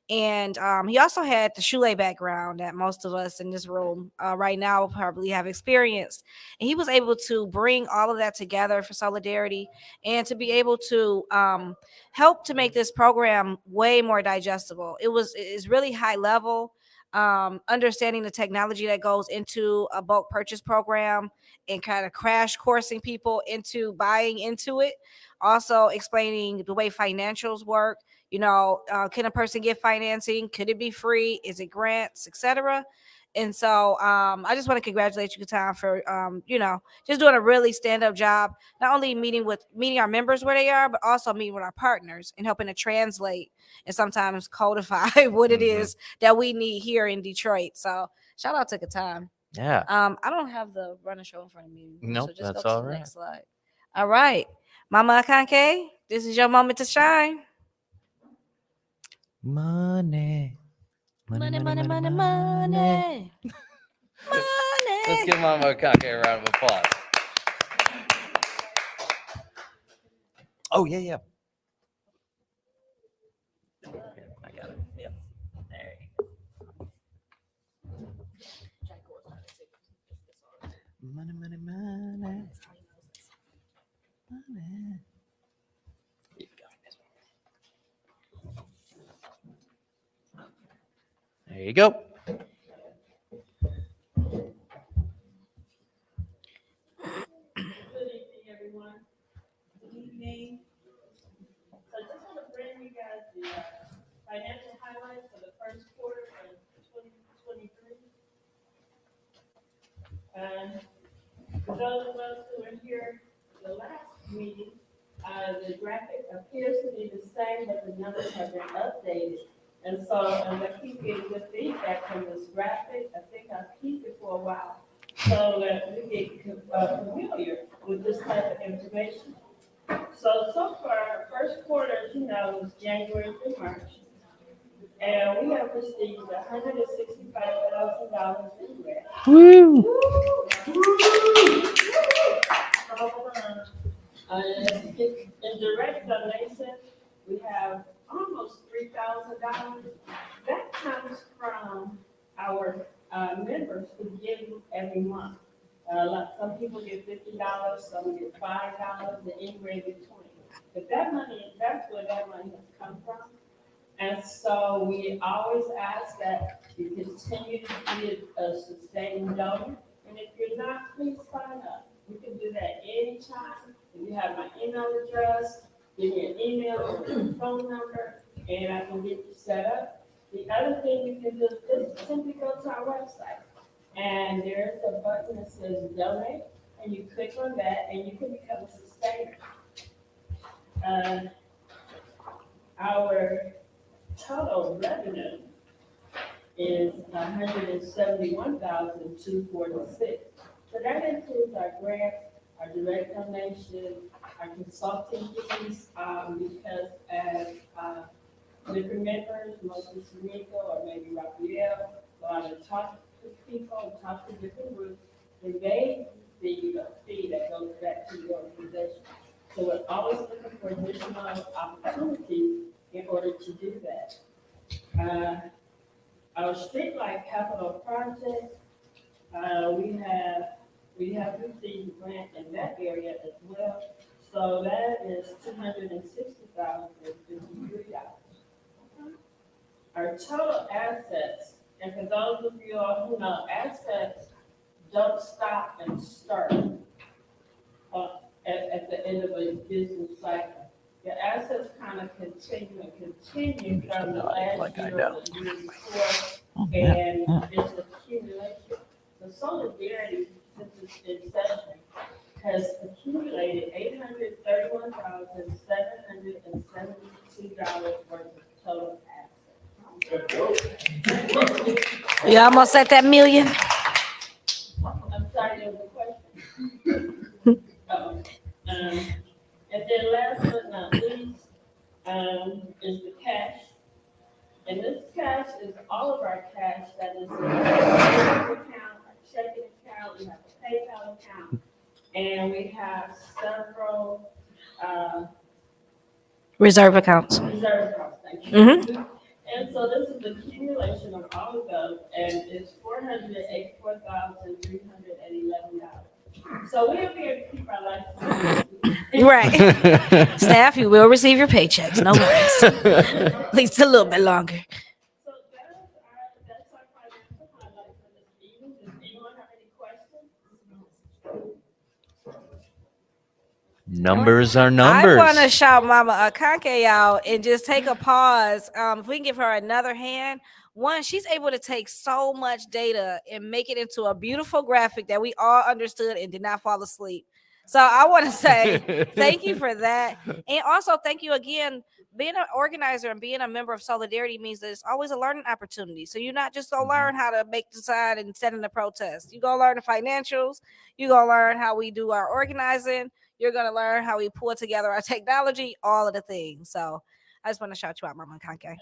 And he also had the Shule background that most of us in this room right now probably have experienced. And he was able to bring all of that together for Soulardarity and to be able to help to make this program way more digestible. It's really high level. Understanding the technology that goes into a bulk purchase program and kind of crash coursing people into buying into it. Also explaining the way financials work. You know, can a person get financing? Could it be free? Is it grants, etc.? And so I just want to congratulate you, Katan, for just doing a really stand-up job, not only meeting our members where they are, but also meeting with our partners and helping to translate and sometimes codify what it is that we need here in Detroit. So shout out to Katan. Yeah. I don't have the running show in front of me. Nope, so just that's go to all the right. next slide. All right. Mama Akanke, this is your moment to shine. Money. Money, money, money, money. Let's give Mama Kake a round of applause. Oh, yeah, yeah. Here, I got it. Yep. There you go. Money, money, money. Money. Here you go. There you go. Good evening, everyone. Good evening. So I just want to bring you guys the financial highlights for the first quarter of 2023. And for those of us who were here the last meeting, the graphic appears to be the same, but the numbers have been updated. And so, as I keep getting good feedback from this graphic, I think I'll keep it for a while so that we get familiar with this type of information. So far, first quarter, was January through March. And we have received $165,000 in grants. Woo! In direct donations, we have almost $3,000. That comes from our members who give every month. Some people get $50, some get $5, and anywhere in between. But that's where that money has come from. And so we always ask that you continue to be a sustaining donor. And if you're not, please sign up. You can do that anytime. If you have my email address, give me an email or a phone number, and I can get you set up. The other thing you can do is simply go to our website. And there's a button that says donate, and you click on that, and you can become a sustainer. Our total revenue is $171,246. So that includes our grants, our direct donation, our consulting fees, because as different members, mostly Shimekia or maybe Raphael, go out and talk to people, talk to different groups, and they receive a fee that goes back to the organization. So we're always looking for additional opportunities in order to do that. Our streetlight capital project, we have received a grant in that area as well. So that is $260,053. Our total assets, and for those of you all who know, assets don't stop and start at the end of a business cycle. The assets kind of continue from the last year or the year before, and it's accumulation. The Soulardarity, since its inception, has accumulated $831,772 worth of total assets. You almost at that million. I'm sorry, there was a question. And then last but not least, is the cash. And this cash is all of our cash that is in our account, our checking account, we have a PayPal account, and we have several Reserve accounts. reserve accounts, thank you. Mm-hmm. And so this is the accumulation of all of those, and it's $484,311. So we'll be able to keep our life. Right. Staff, you will receive your paychecks. No worries. At least a little bit longer. So that's our financial highlights for this meeting. Does anyone have any questions? Numbers are numbers. I want to shout Mama Akanke out and just take a pause. If we can give her another hand. One, she's able to take so much data and make it into a beautiful graphic that we all understood and did not fall asleep. So I want to say thank you for that. And also thank you again. Being an organizer and being a member of Soulardarity means that it's always a learning opportunity. So you're not just going to learn how to make the sign and set in the protest. You're going to learn the financials. You're going to learn how we do our organizing. You're going to learn how we pull together our technology, all of the things. So I just want to shout you out, Mama Kanke.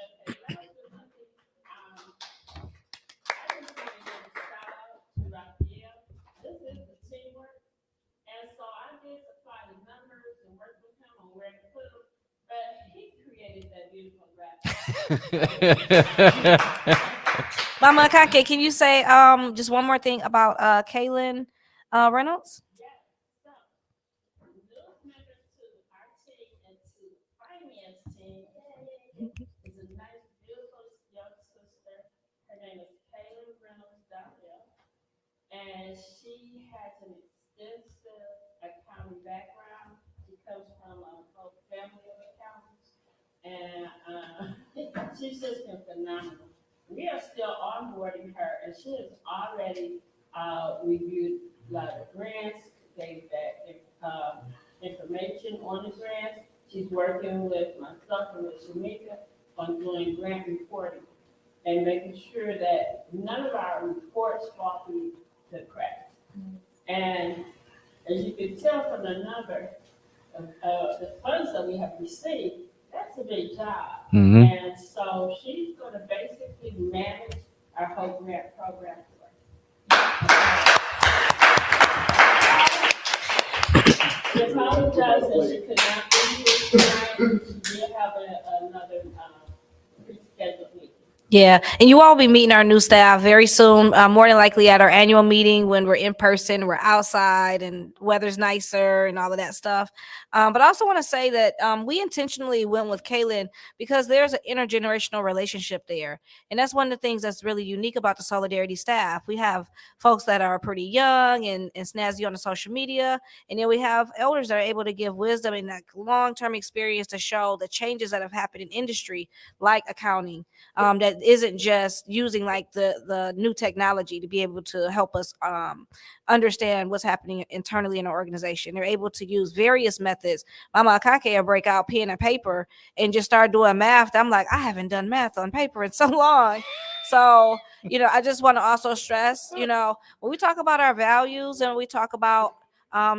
This is the teamwork, and so I did supply the numbers and work with him on where to put them, but he created that beautiful graphic. Mama Kanke, can you say just one more thing about Kaylin Reynolds? Yes, so those members to our team and to the finance team is a nice, beautiful young sister. Her name is Kaylin Reynolds. And she has an extensive accounting background. She comes from a whole family of accountants, and she's just been phenomenal. We are still onboarding her, and she has already reviewed a lot of grants, gave back information on the grants. She's working with myself and with Shimekia on doing grant reporting and making sure that none of our reports fall through the cracks. And as you can tell from the number of the funds that we have received, that's a big job. And so she's going to basically manage our whole grant program for us. I apologize that she could not be here tonight. She did have another rescheduled meeting. Yeah, and you all will be meeting our new staff very soon, more than likely at our annual meeting when we're in person, we're outside and weather's nicer and all of that stuff. But I also want to say that we intentionally went with Kaylin because there's an intergenerational relationship there. And that's one of the things that's really unique about the Soulardarity staff. We have folks that are pretty young and snazzy on the social media. And then we have elders that are able to give wisdom and like long-term experience to show the changes that have happened in industry, like accounting, that isn't just using like the new technology to be able to help us understand what's happening internally in our organization. They're able to use various methods. Mama Akake will break out pen and paper and just start doing math. I'm like, I haven't done math on paper in so long. So, I just want to also stress, when we talk about our values and we talk about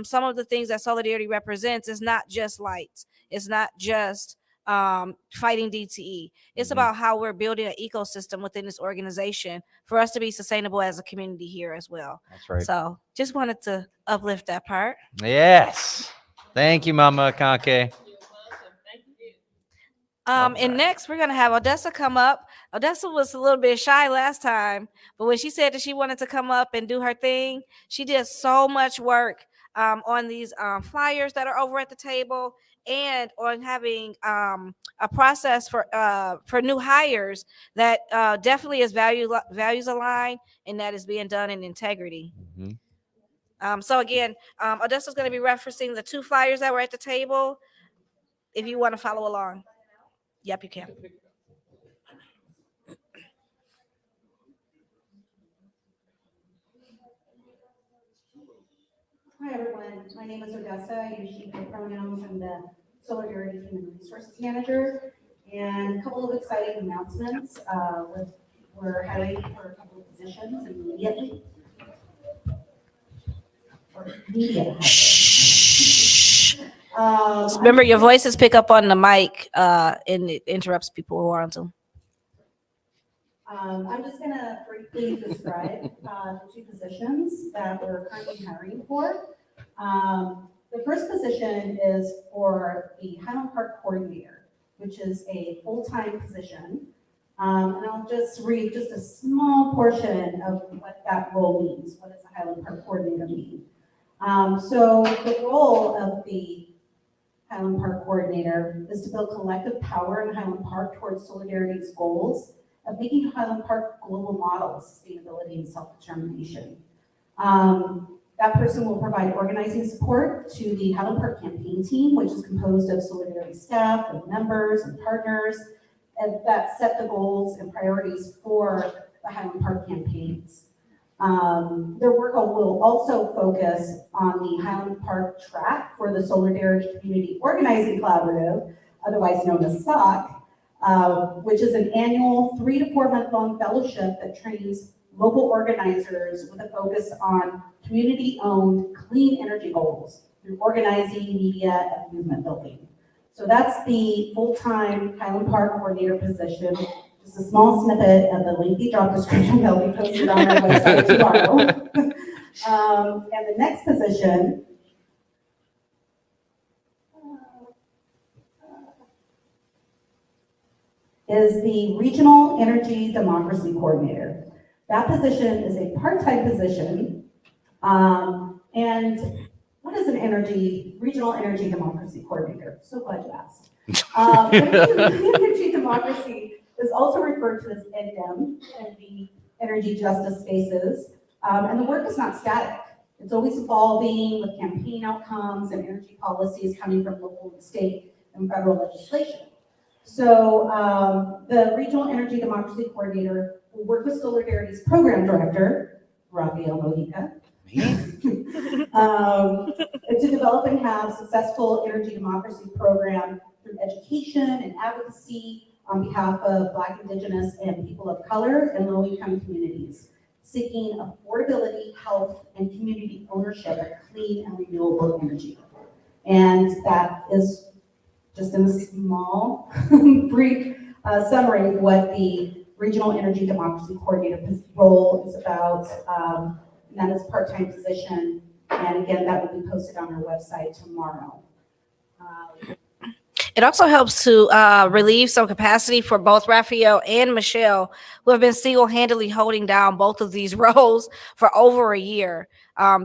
some of the things that Soulardarity represents, is not just lights. It's not just fighting DTE. It's about how we're building an ecosystem within this organization for us to be sustainable as a community here as well. That's right. So just wanted to uplift that part. Yes. Thank you, Mama Kanke. You're welcome. Thank you. And next we're gonna have Odessa come up. Odessa was a little bit shy last time, but when she said that she wanted to come up and do her thing, she did so much work on these flyers that are over at the table, and on having a process for new hires that definitely is values aligned, and that is being done in integrity. So again, Odessa's going to be referencing the 2 flyers that were at the table. If you want to follow along, yep, you can. Hi, everyone. My name is Odessa. I use she, her pronouns. I'm the Soulardarity Human Resources Manager. And a couple of exciting announcements. We're hiring for a couple of positions immediately. Remember, your voices pick up on the mic and it interrupts people who are on Zoom. I'm just going to briefly describe the 2 positions that we're currently hiring for. The first position is for the Highland Park Coordinator, which is a full-time position. And I'll just read just a small portion of what that role means. What does a Highland Park Coordinator mean? So the role of the Highland Park Coordinator is to build collective power in Highland Park towards Soulardarity's goals of making Highland Park a global model of sustainability and self-determination. That person will provide organizing support to the Highland Park campaign team, which is composed of Soulardarity staff and members and partners, and that set the goals and priorities for the Highland Park campaigns. Their work will also focus on the Highland Park track for the Soulardarity Community Organizing Collaborative, otherwise known as SOC, which is an annual 3 to 4 month long fellowship that trains local organizers with a focus on community-owned clean energy goals through organizing, media, and movement building. So that's the full-time Highland Park Coordinator position. Just a small snippet of the lengthy job description that will be posted on our website tomorrow. And the next position is the Regional Energy Democracy Coordinator. That position is a part-time position. And what is an regional energy democracy coordinator? So glad you asked. Energy democracy is also referred to as ENDEM in the energy justice spaces. And the work is not static. It's always evolving with campaign outcomes and energy policies coming from local, state, and federal legislation. So the Regional Energy Democracy Coordinator will work with Soulardarity's Program Director, Rafael Mojica, And to develop and have successful energy democracy program through education and advocacy on behalf of Black, Indigenous, and people of color and low-income communities, seeking affordability, health, and community ownership of clean and renewable energy. And that is just in a small, brief summary of what the Regional Energy Democracy Coordinator role is about. And that is a part-time position. And again, that will be posted on our website tomorrow. It also helps to relieve some capacity for both Raphael and Michelle, who have been single-handedly holding down both of these roles for over a year,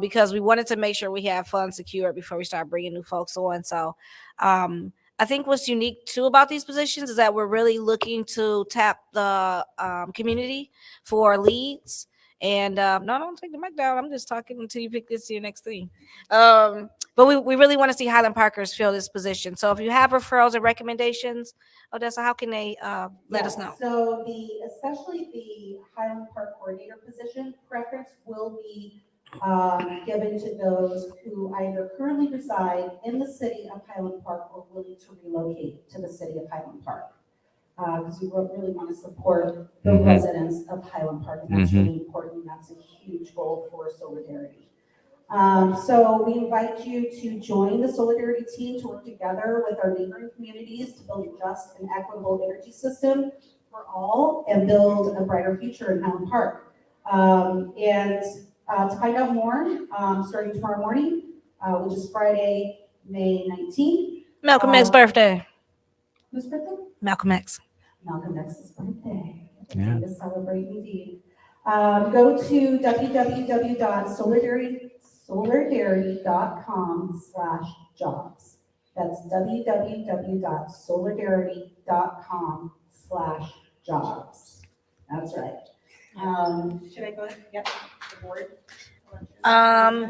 because we wanted to make sure we have funds secured before we start bringing new folks on. So I think what's unique too about these positions is that we're really looking to tap the community for leads. And no, don't take the mic down. I'm just talking until you pick this to your next thing. But we really want to see Highland Parkers fill this position. So if you have referrals or recommendations, Odessa, how can they let us know? So especially the Highland Park Coordinator position, preference will be given to those who either currently reside in the city of Highland Park or willing to relocate to the city of Highland Park. Because we really want to support the residents of Highland Park, and that's really important. That's a huge goal for Soulardarity. So we invite you to join the Soulardarity team to work together with our neighboring communities to build a just and equitable energy system for all and build a brighter future in Highland Park. To find out more, starting tomorrow morning, which is Friday, May 19th. Malcolm X's birthday. Whose birthday? Malcolm X. Malcolm X's birthday. Yeah. To celebrate indeed. Go to www.soulardarity.com/jobs. That's www.soulardarity.com/jobs. That's right. Should I go ahead? Yep. The board.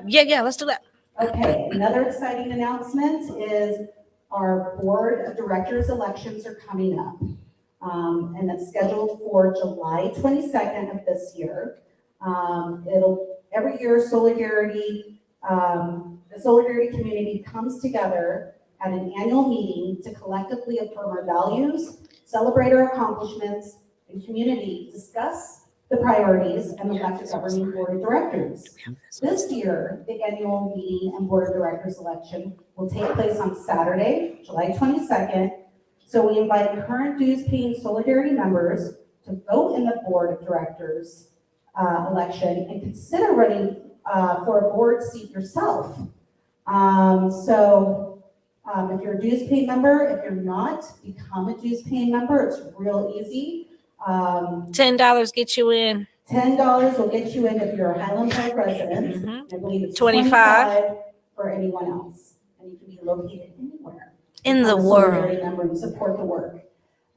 Yeah, let's do that. Okay, another exciting announcement is our board of directors elections are coming up. And it's scheduled for July 22nd of this year. Every year Soulardarity, the Soulardarity community comes together at an annual meeting to collectively affirm our values, celebrate our accomplishments, and community discuss the priorities and elect a governing board of directors. This year, the annual meeting and board of directors election will take place on Saturday, July 22nd. So we invite current dues-paying Soulardarity members to vote in the board of directors election and consider running for a board seat yourself. If you're a dues-paying member, if you're not, become a dues-paying member. It's real easy. $10 get you in. $10 will get you in if you're a Highland Park resident. Mhm. I believe it's 25 for anyone else. And you can be located anywhere in the become a world. Soulardarity member and support the work.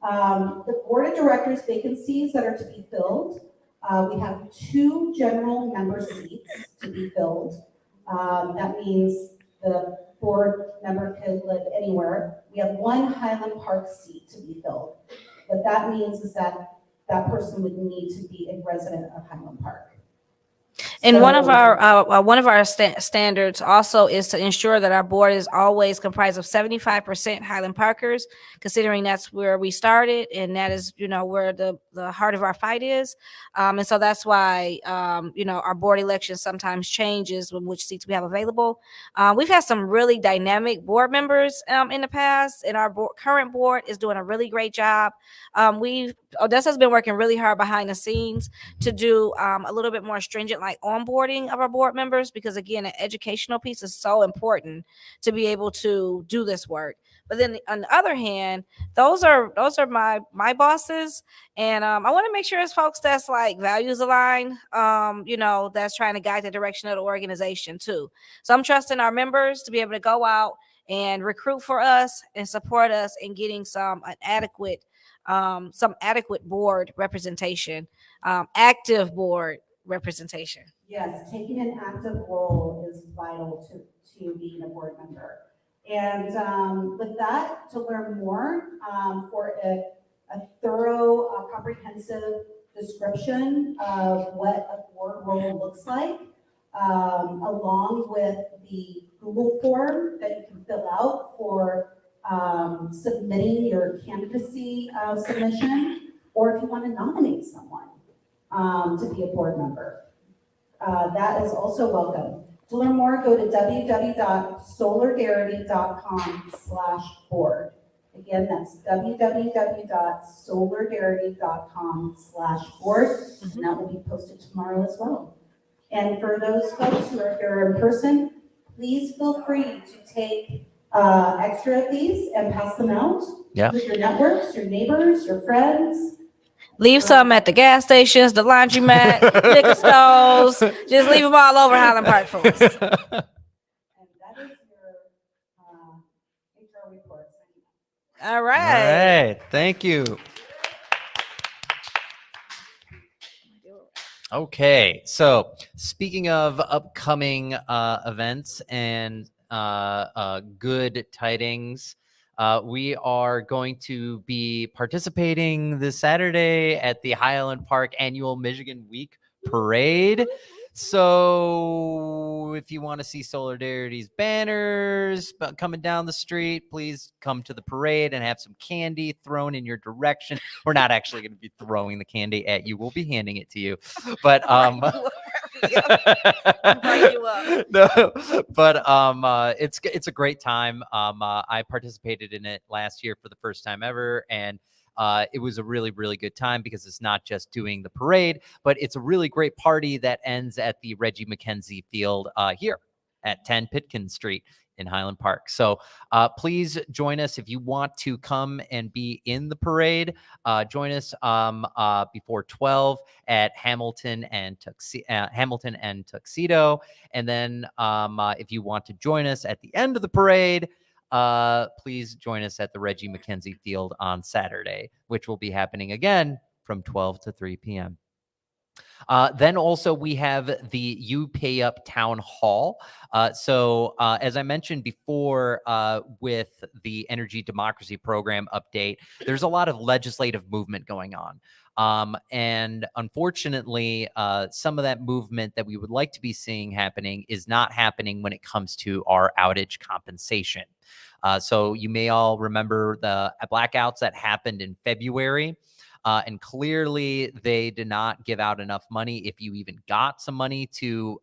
The board of directors vacancies that are to be filled, we have 2 general member seats to be filled. That means the board member could live anywhere. We have 1 Highland Park seat to be filled. What that means is that that person would need to be a resident of Highland Park. And So- one of our standards also is to ensure that our board is always comprised of 75% Highland Parkers, considering that's where we started and that is, where the heart of our fight is. And so that's why, our board election sometimes changes with which seats we have available. We've had some really dynamic board members in the past, and our current board is doing a really great job. Odessa's been working really hard behind the scenes to do a little bit more stringent, like onboarding of our board members, because again, an educational piece is so important to be able to do this work. But then on the other hand, those are my bosses, and I want to make sure it's folks that's like values aligned, that's trying to guide the direction of the organization too. So I'm trusting our members to be able to go out and recruit for us and support us in getting some adequate board representation, active board representation. Yes, taking an active role is vital to being a board member. And with that, to learn more for a thorough, comprehensive description of what a board role looks like, along with the Google form that you can fill out for submitting your candidacy submission, or if you want to nominate someone to be a board member. That is also welcome. To learn more, go to www.soulardarity.com/board. Again, that's www.soulardarity.com/board, and that will be posted tomorrow as well. And for those folks who are here in person, please feel free to take extra of these and pass them out with your networks, your neighbors, your friends. Leave some at the gas stations, the laundromat, liquor stores. Just leave them all over Highland Park for us. And that is your HR report. All All right. right. Thank you. Okay. So speaking of upcoming events and good tidings, we are going to be participating this Saturday at the Highland Park Annual Michigan Week Parade. So if you want to see Soulardarity's banners coming down the street, please come to the parade and have some candy thrown in your direction. We're not actually going to be throwing the candy at you. We'll be handing it to you. But Bring you up. no, but it's a great time. I participated in it last year for the first time ever, and it was a really, really good time because it's not just doing the parade, but it's a really great party that ends at the Reggie McKenzie Field here at 10 Pitkin Street in Highland Park. So please join us if you want to come and be in the parade. Join us before 12 at Hamilton and Tuxedo. And then if you want to join us at the end of the parade, please join us at the Reggie McKenzie Field on Saturday, which will be happening again from 12 to 3 p.m. Then also we have the You Pay Up Town Hall. So as I mentioned before with the Energy Democracy Program update, there's a lot of legislative movement going on. And unfortunately, some of that movement that we would like to be seeing happening is not happening when it comes to our outage compensation. So you may all remember the blackouts that happened in February. And clearly they did not give out enough money. If you even got some money to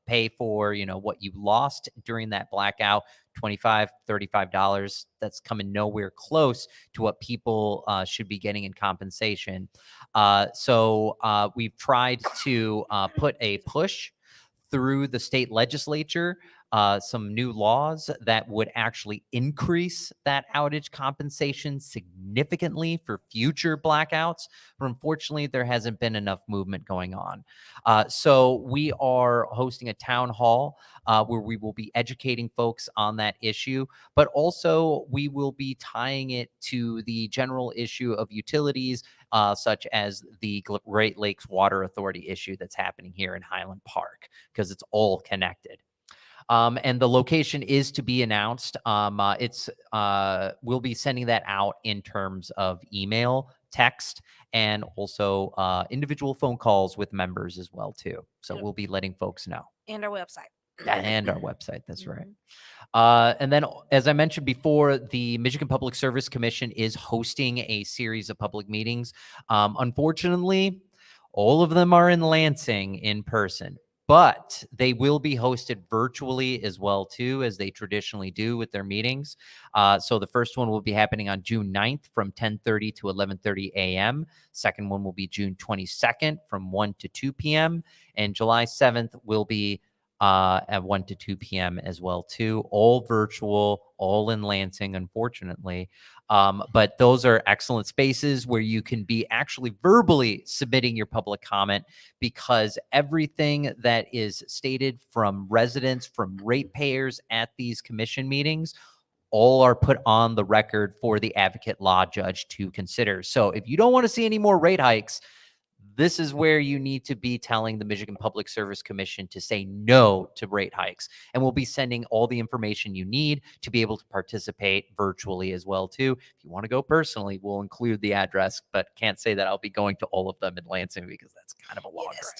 pay for, what you lost during that blackout, $25, $35, that's coming nowhere close to what people should be getting in compensation. So we've tried to put a push through the state legislature, some new laws that would actually increase that outage compensation significantly for future blackouts. But unfortunately, there hasn't been enough movement going on. So we are hosting a town hall where we will be educating folks on that issue, but also we will be tying it to the general issue of utilities, such as the Great Lakes Water Authority issue that's happening here in Highland Park, because it's all connected. And the location is to be announced. We'll be sending that out in terms of email, text, and also individual phone calls with members as well too. So we'll be letting folks know. And our website. And our website, that's right. And then, as I mentioned before, the Michigan Public Service Commission is hosting a series of public meetings. Unfortunately, all of them are in Lansing in person, but they will be hosted virtually as well too, as they traditionally do with their meetings. So the first one will be happening on June 9th from 10:30 to 11:30 a.m. Second one will be June 22nd from 1 to 2 p.m. And July 7th will be at 1 to 2 p.m. as well too. All virtual, all in Lansing, unfortunately. But those are excellent spaces where you can be actually verbally submitting your public comment, because everything that is stated from residents, from ratepayers at these commission meetings, all are put on the record for the advocate law judge to consider. So if you don't want to see any more rate hikes, this is where you need to be telling the Michigan Public Service Commission to say no to rate hikes. And we'll be sending all the information you need to be able to participate virtually as well too. If you want to go personally, we'll include the address, but can't say that I'll be going to all of them in Lansing because that's kind of a long drive.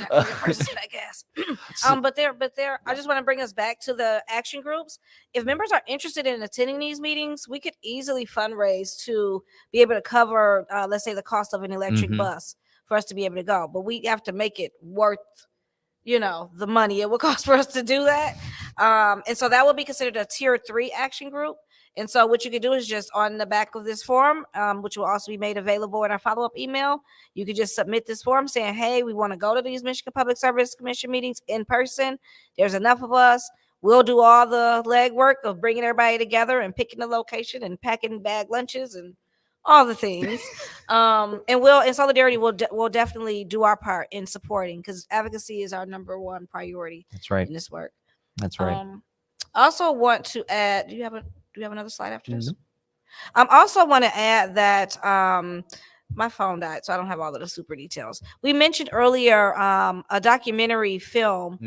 Person's fat gas. But I just want to bring us back to the action groups. If members are interested in attending these meetings, we could easily fundraise to be able to cover, let's say, the cost of an electric Mhm. bus for us to be able to go. But we have to make it worth, the money it would cost for us to do that. And so that would be considered a tier 3 action group. And so what you could do is just on the back of this form, which will also be made available in our follow-up email, you could just submit this form saying, hey, we want to go to these Michigan Public Service Commission meetings in person. There's enough of us. We'll do all the legwork of bringing everybody together and picking the location and packing bag lunches and all the things. And in Solidarity, we'll definitely do our part in supporting, because advocacy is our number one priority That's right. in this work. That's right. I also want to add, do you have another slide after this? No. I also want to add that my phone died, so I don't have all of the super details. We mentioned earlier a documentary film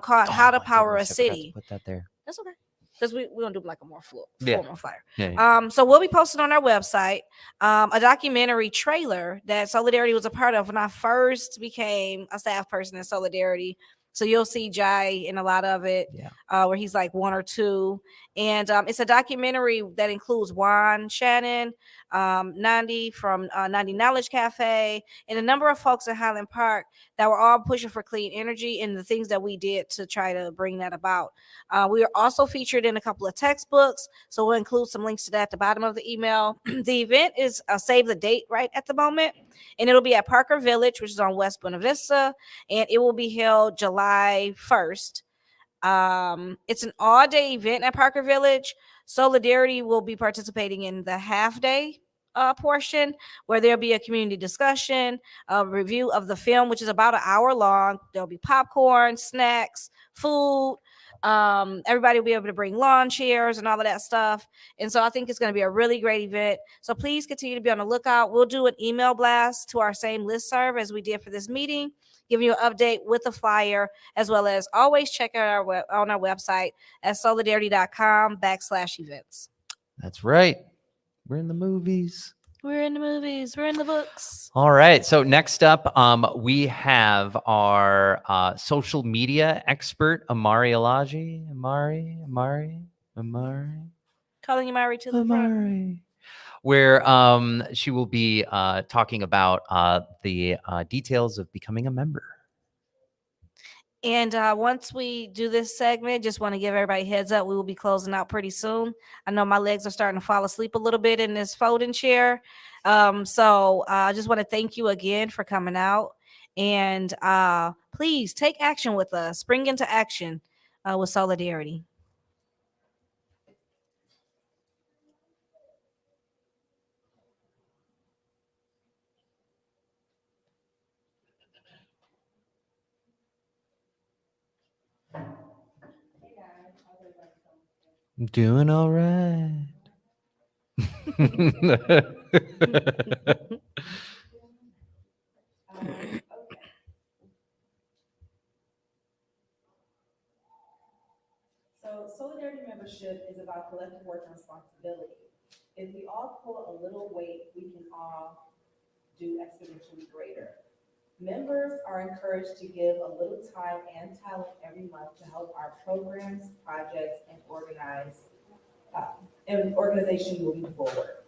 called How to Oh my Power a goodness, I forgot to City. Put that there. That's okay, because we're gonna do like a more Yeah. formal flyer. Yeah. So we'll be posting on our website a documentary trailer that Solidarity was a part of when I first became a staff person in Solidarity. So you'll see Jai in a lot of it, where he's like 1 or 2. And it's a documentary that includes Juan Shannon, 90 from 90 Knowledge Cafe, and a number of folks in Highland Park that were all pushing for clean energy and the things that we did to try to bring that about. We are also featured in a couple of textbooks, so we'll include some links to that at the bottom of the email. The event is save the date right at the moment, and it'll be at Parker Village, which is on West Buena Vista, and it will be held July 1st. It's an all-day event at Parker Village. Solidarity will be participating in the half-day portion, where there'll be a community discussion, a review of the film, which is about an hour long. There'll be popcorn, snacks, food. Everybody will be able to bring lawn chairs and all of that stuff. And so I think it's going to be a really great event. So please continue to be on the lookout. We'll do an email blast to our same listserv as we did for this meeting, giving you an update with the flyer, as well as always check out on our website at soulardarity.com/events. That's right. We're in the movies. We're in the movies. We're in the books. All right. So next up, we have our social media expert, Amari Alaji. Amari. Calling you Mari to the front. Where she will be talking about the details of becoming a member. And once we do this segment, just want to give everybody a heads up. We will be closing out pretty soon. I know my legs are starting to fall asleep a little bit in this folding chair. So I just want to thank you again for coming out. And please take action with us. Spring into action with Solidarity. I'm doing all right. So Solidarity membership is about collective work and responsibility. If we all pull a little weight, we can all do exponentially greater. Members are encouraged to give a little time and talent every month to help our programs, projects, and organization moving forward.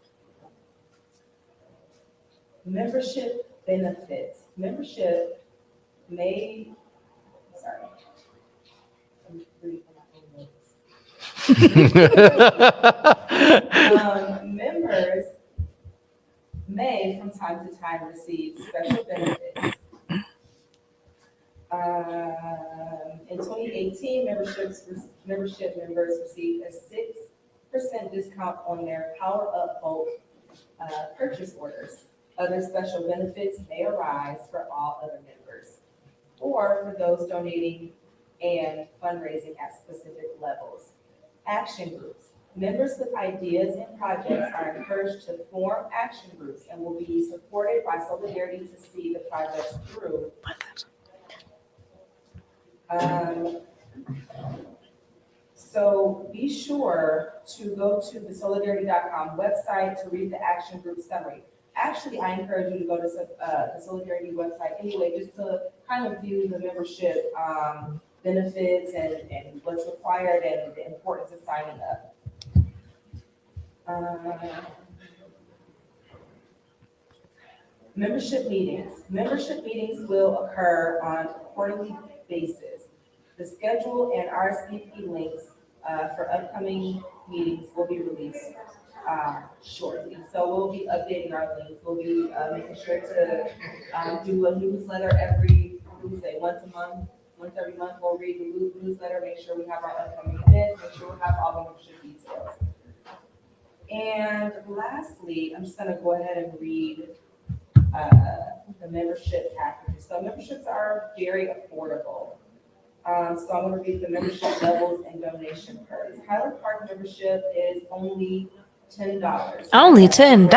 Membership benefits. Membership may, I'm reading from my own notes. Members may, from time to time, receive special benefits. In 2018, membership members received a 6% discount on their Power Up bulk purchase orders. Other special benefits may arise for all other members, or for those donating and fundraising at specific levels. Action groups. Members with ideas and projects are encouraged to form action groups and will be supported by Solidarity to see the projects through. So be sure to go to the Solidarity.com website to read the action group summary. Actually, I encourage you to go to the Solidarity website anyway, just to kind of view the membership benefits and what's required and the importance of signing up. Membership meetings. Membership meetings will occur on a quarterly basis. The schedule and RSVP links for upcoming meetings will be released shortly. So we'll be updating our links. We'll be making sure to do a newsletter every, once a month, once every month. We'll read the newsletter, make sure we have our upcoming events, make sure we have all the membership details. And lastly, I'm just gonna go ahead and read the membership packages. So memberships are very affordable. So I'm gonna read the membership levels and donation perks. Highland Park membership is only $10. Only $10.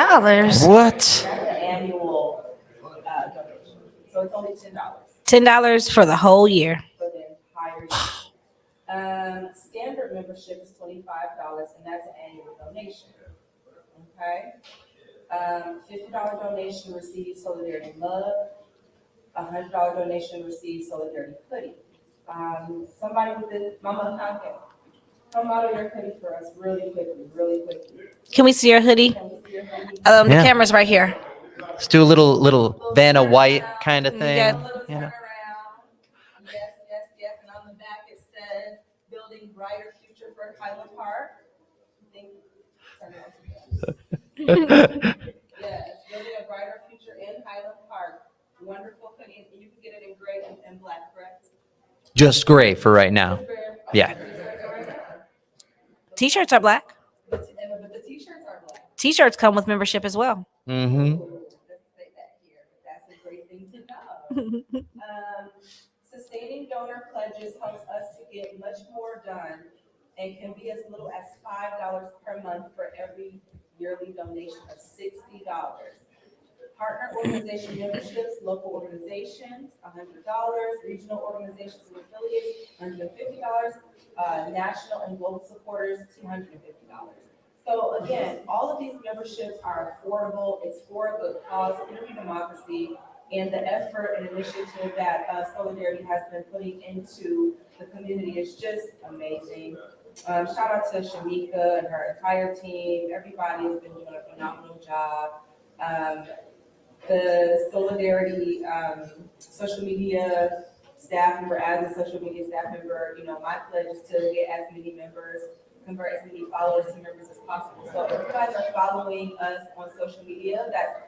What? That's an annual donation. So it's only $10 $10 for the whole year. for the entire year. Standard membership is $25, and that's an annual donation. Okay? $50 donation receives Solidarity Mug. $100 donation receives Solidarity Hoodie. Somebody with the Mama Conke, come out of your hoodie for us really quickly. Can we see your hoodie? Can we see your hoodie? The Yeah. camera's right here. Let's do a little Vanna White kind of Yeah. thing. A little You know? turnaround. Yes. And on the back it says, building brighter future for Highland Park. Turn it on. Yes, building a brighter future in Highland Park. Wonderful hoodie. You can get it in gray and black, correct? Just gray for right now. Yeah. T-shirts are black. But the t-shirts are black. T-shirts come with membership as well. Mm-hmm. Let's say that here. That's a great thing to know. Sustaining donor pledges helps us to get much more done and can be as little as $5 per month for every yearly donation of $60. Partner organization memberships, local organizations, $100, regional organizations and affiliates, $150, national and global supporters, $250. So again, all of these memberships are affordable. It's for a good cause, community democracy, and the effort and initiative that Solidarity has been putting into the community is just amazing. Shout out to Shimekia and her entire team. Everybody has been doing a phenomenal job. The Solidarity social media staff member, as a social media staff member, my pledge is to get as many members, convert as many followers to members as possible. So if you guys are following us on social media, that's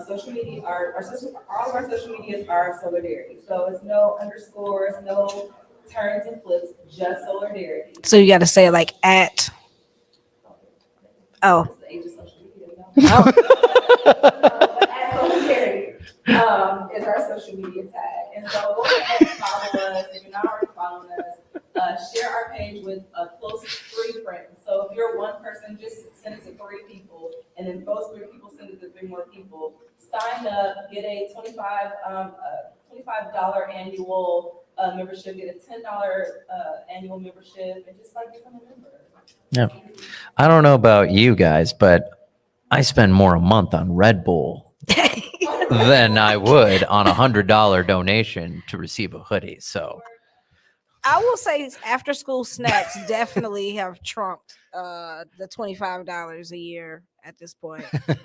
social media, all of our social medias are Solidarity. So it's no underscores, no turns and flips, just Solidarity. So you got to say it like at. Oh. It's the age of social media, But at Solidarity is our social media tag. And so go ahead and follow us. If you're not already following us, share our page with a close 3 friends. So if you're one person, just send it to 3 people, and then those 3 people send it to 3 more people. Sign up, get a $25 annual membership, get a $10 annual membership, and just become a member. Yeah. I don't know about you guys, but I spend more a month on Red Bull than I would on $100 donation to receive a hoodie. So I will say after school snacks definitely have trumped the $25 a year at this point. My gym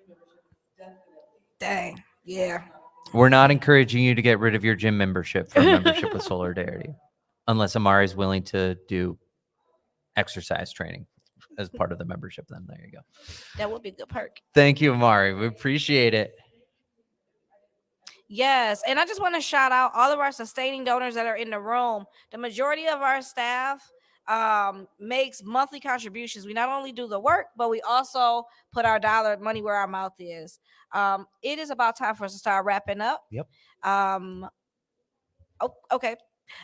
membership is definitely. Dang. Yeah. we're not encouraging you to get rid of your gym membership for membership with Soulardarity, unless Amari is willing to do exercise training as part of the membership. Then there you go. That would be a good perk. Thank you, Amari. We appreciate it. Yes, and I just want to shout out all of our sustaining donors that are in the room. The majority of our staff makes monthly contributions. We not only do the work, but we also put our money where our mouth is. It is about time for us to start wrapping up. Yep. Okay.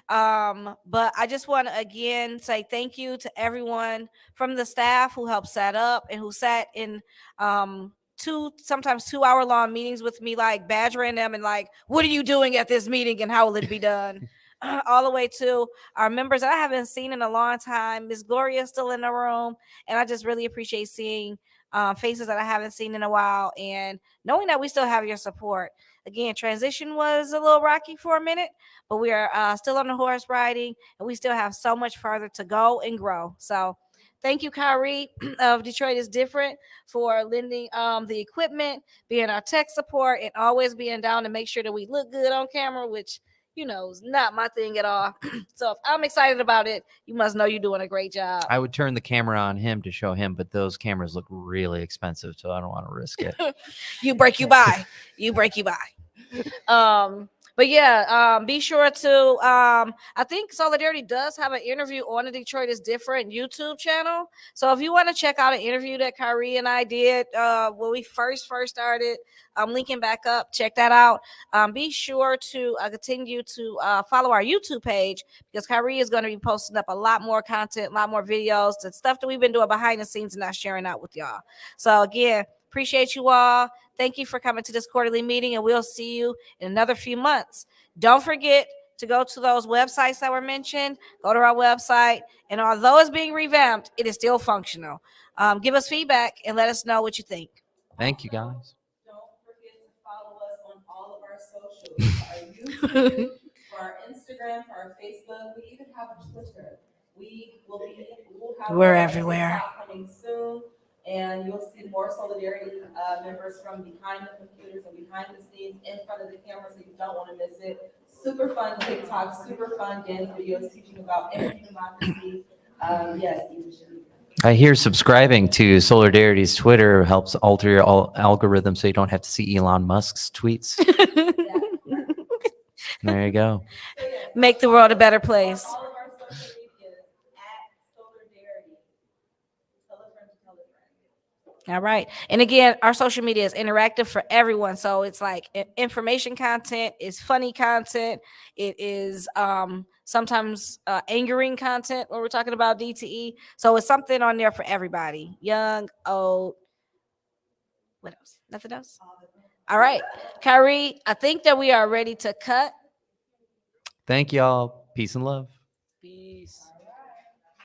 But I just want to again say thank you to everyone from the staff who helped set up and who sat in sometimes 2-hour long meetings with me, like badgering them and like, what are you doing at this meeting and how will it be done? all the way to our members that I haven't seen in a long time. Miss Gloria is still in the room, and I just really appreciate seeing faces that I haven't seen in a while, and knowing that we still have your support. Again, transition was a little rocky for a minute, but we are still on the horse riding, and we still have so much further to go and grow. So thank you, Kyrie of Detroit is Different, for lending the equipment, being our tech support, and always being down to make sure that we look good on camera, which is not my thing at all. So if I'm excited about it, you must know you're doing a great job. I would turn the camera on him to show him, but those cameras look really expensive, so I don't want to risk it. You break you by. You break you by. But yeah, be sure to I think Solidarity does have an interview on the Detroit is Different YouTube channel. So if you want to check out an interview that Kyrie and I did when we first started, I'm linking back up. Check that out. Be sure to continue to follow our YouTube page, because Kyrie is going to be posting up a lot more content, a lot more videos, the stuff that we've been doing behind the scenes and not sharing out with y'all. So again, appreciate you all. Thank you for coming to this quarterly meeting, and we'll see you in another few months. Don't forget to go to those websites that were mentioned. Go to our website, and although it's being revamped, it is still functional. Give us feedback and let us know what you think. Thank you, guys. Don't forget to follow us on all of our socials, our YouTube, for our Instagram, for our Facebook. We even have a Twitter. We'll have We're our everywhere. TikTok coming soon, and you'll see more Solidarity members from behind the computers and behind the scenes, in front of the camera, so you don't want to miss it. Super fun TikTok, super fun dance videos teaching about energy democracy. Yes, you should. I hear subscribing to Solidarity's Twitter helps alter your algorithm so you don't have to see Elon Musk's tweets. There you go. So, yes, Make the world a better place. all of our social media at Solidarity. Tell a friend to tell a friend. All right. And again, our social media is interactive for everyone. So it's like information content, it's funny content, it is sometimes angering content when we're talking about DTE. So it's something on there for everybody, young, old. What else? Nothing else? All right. Kyrie, I think that we are ready to cut. Thank y'all. Peace and love. Peace.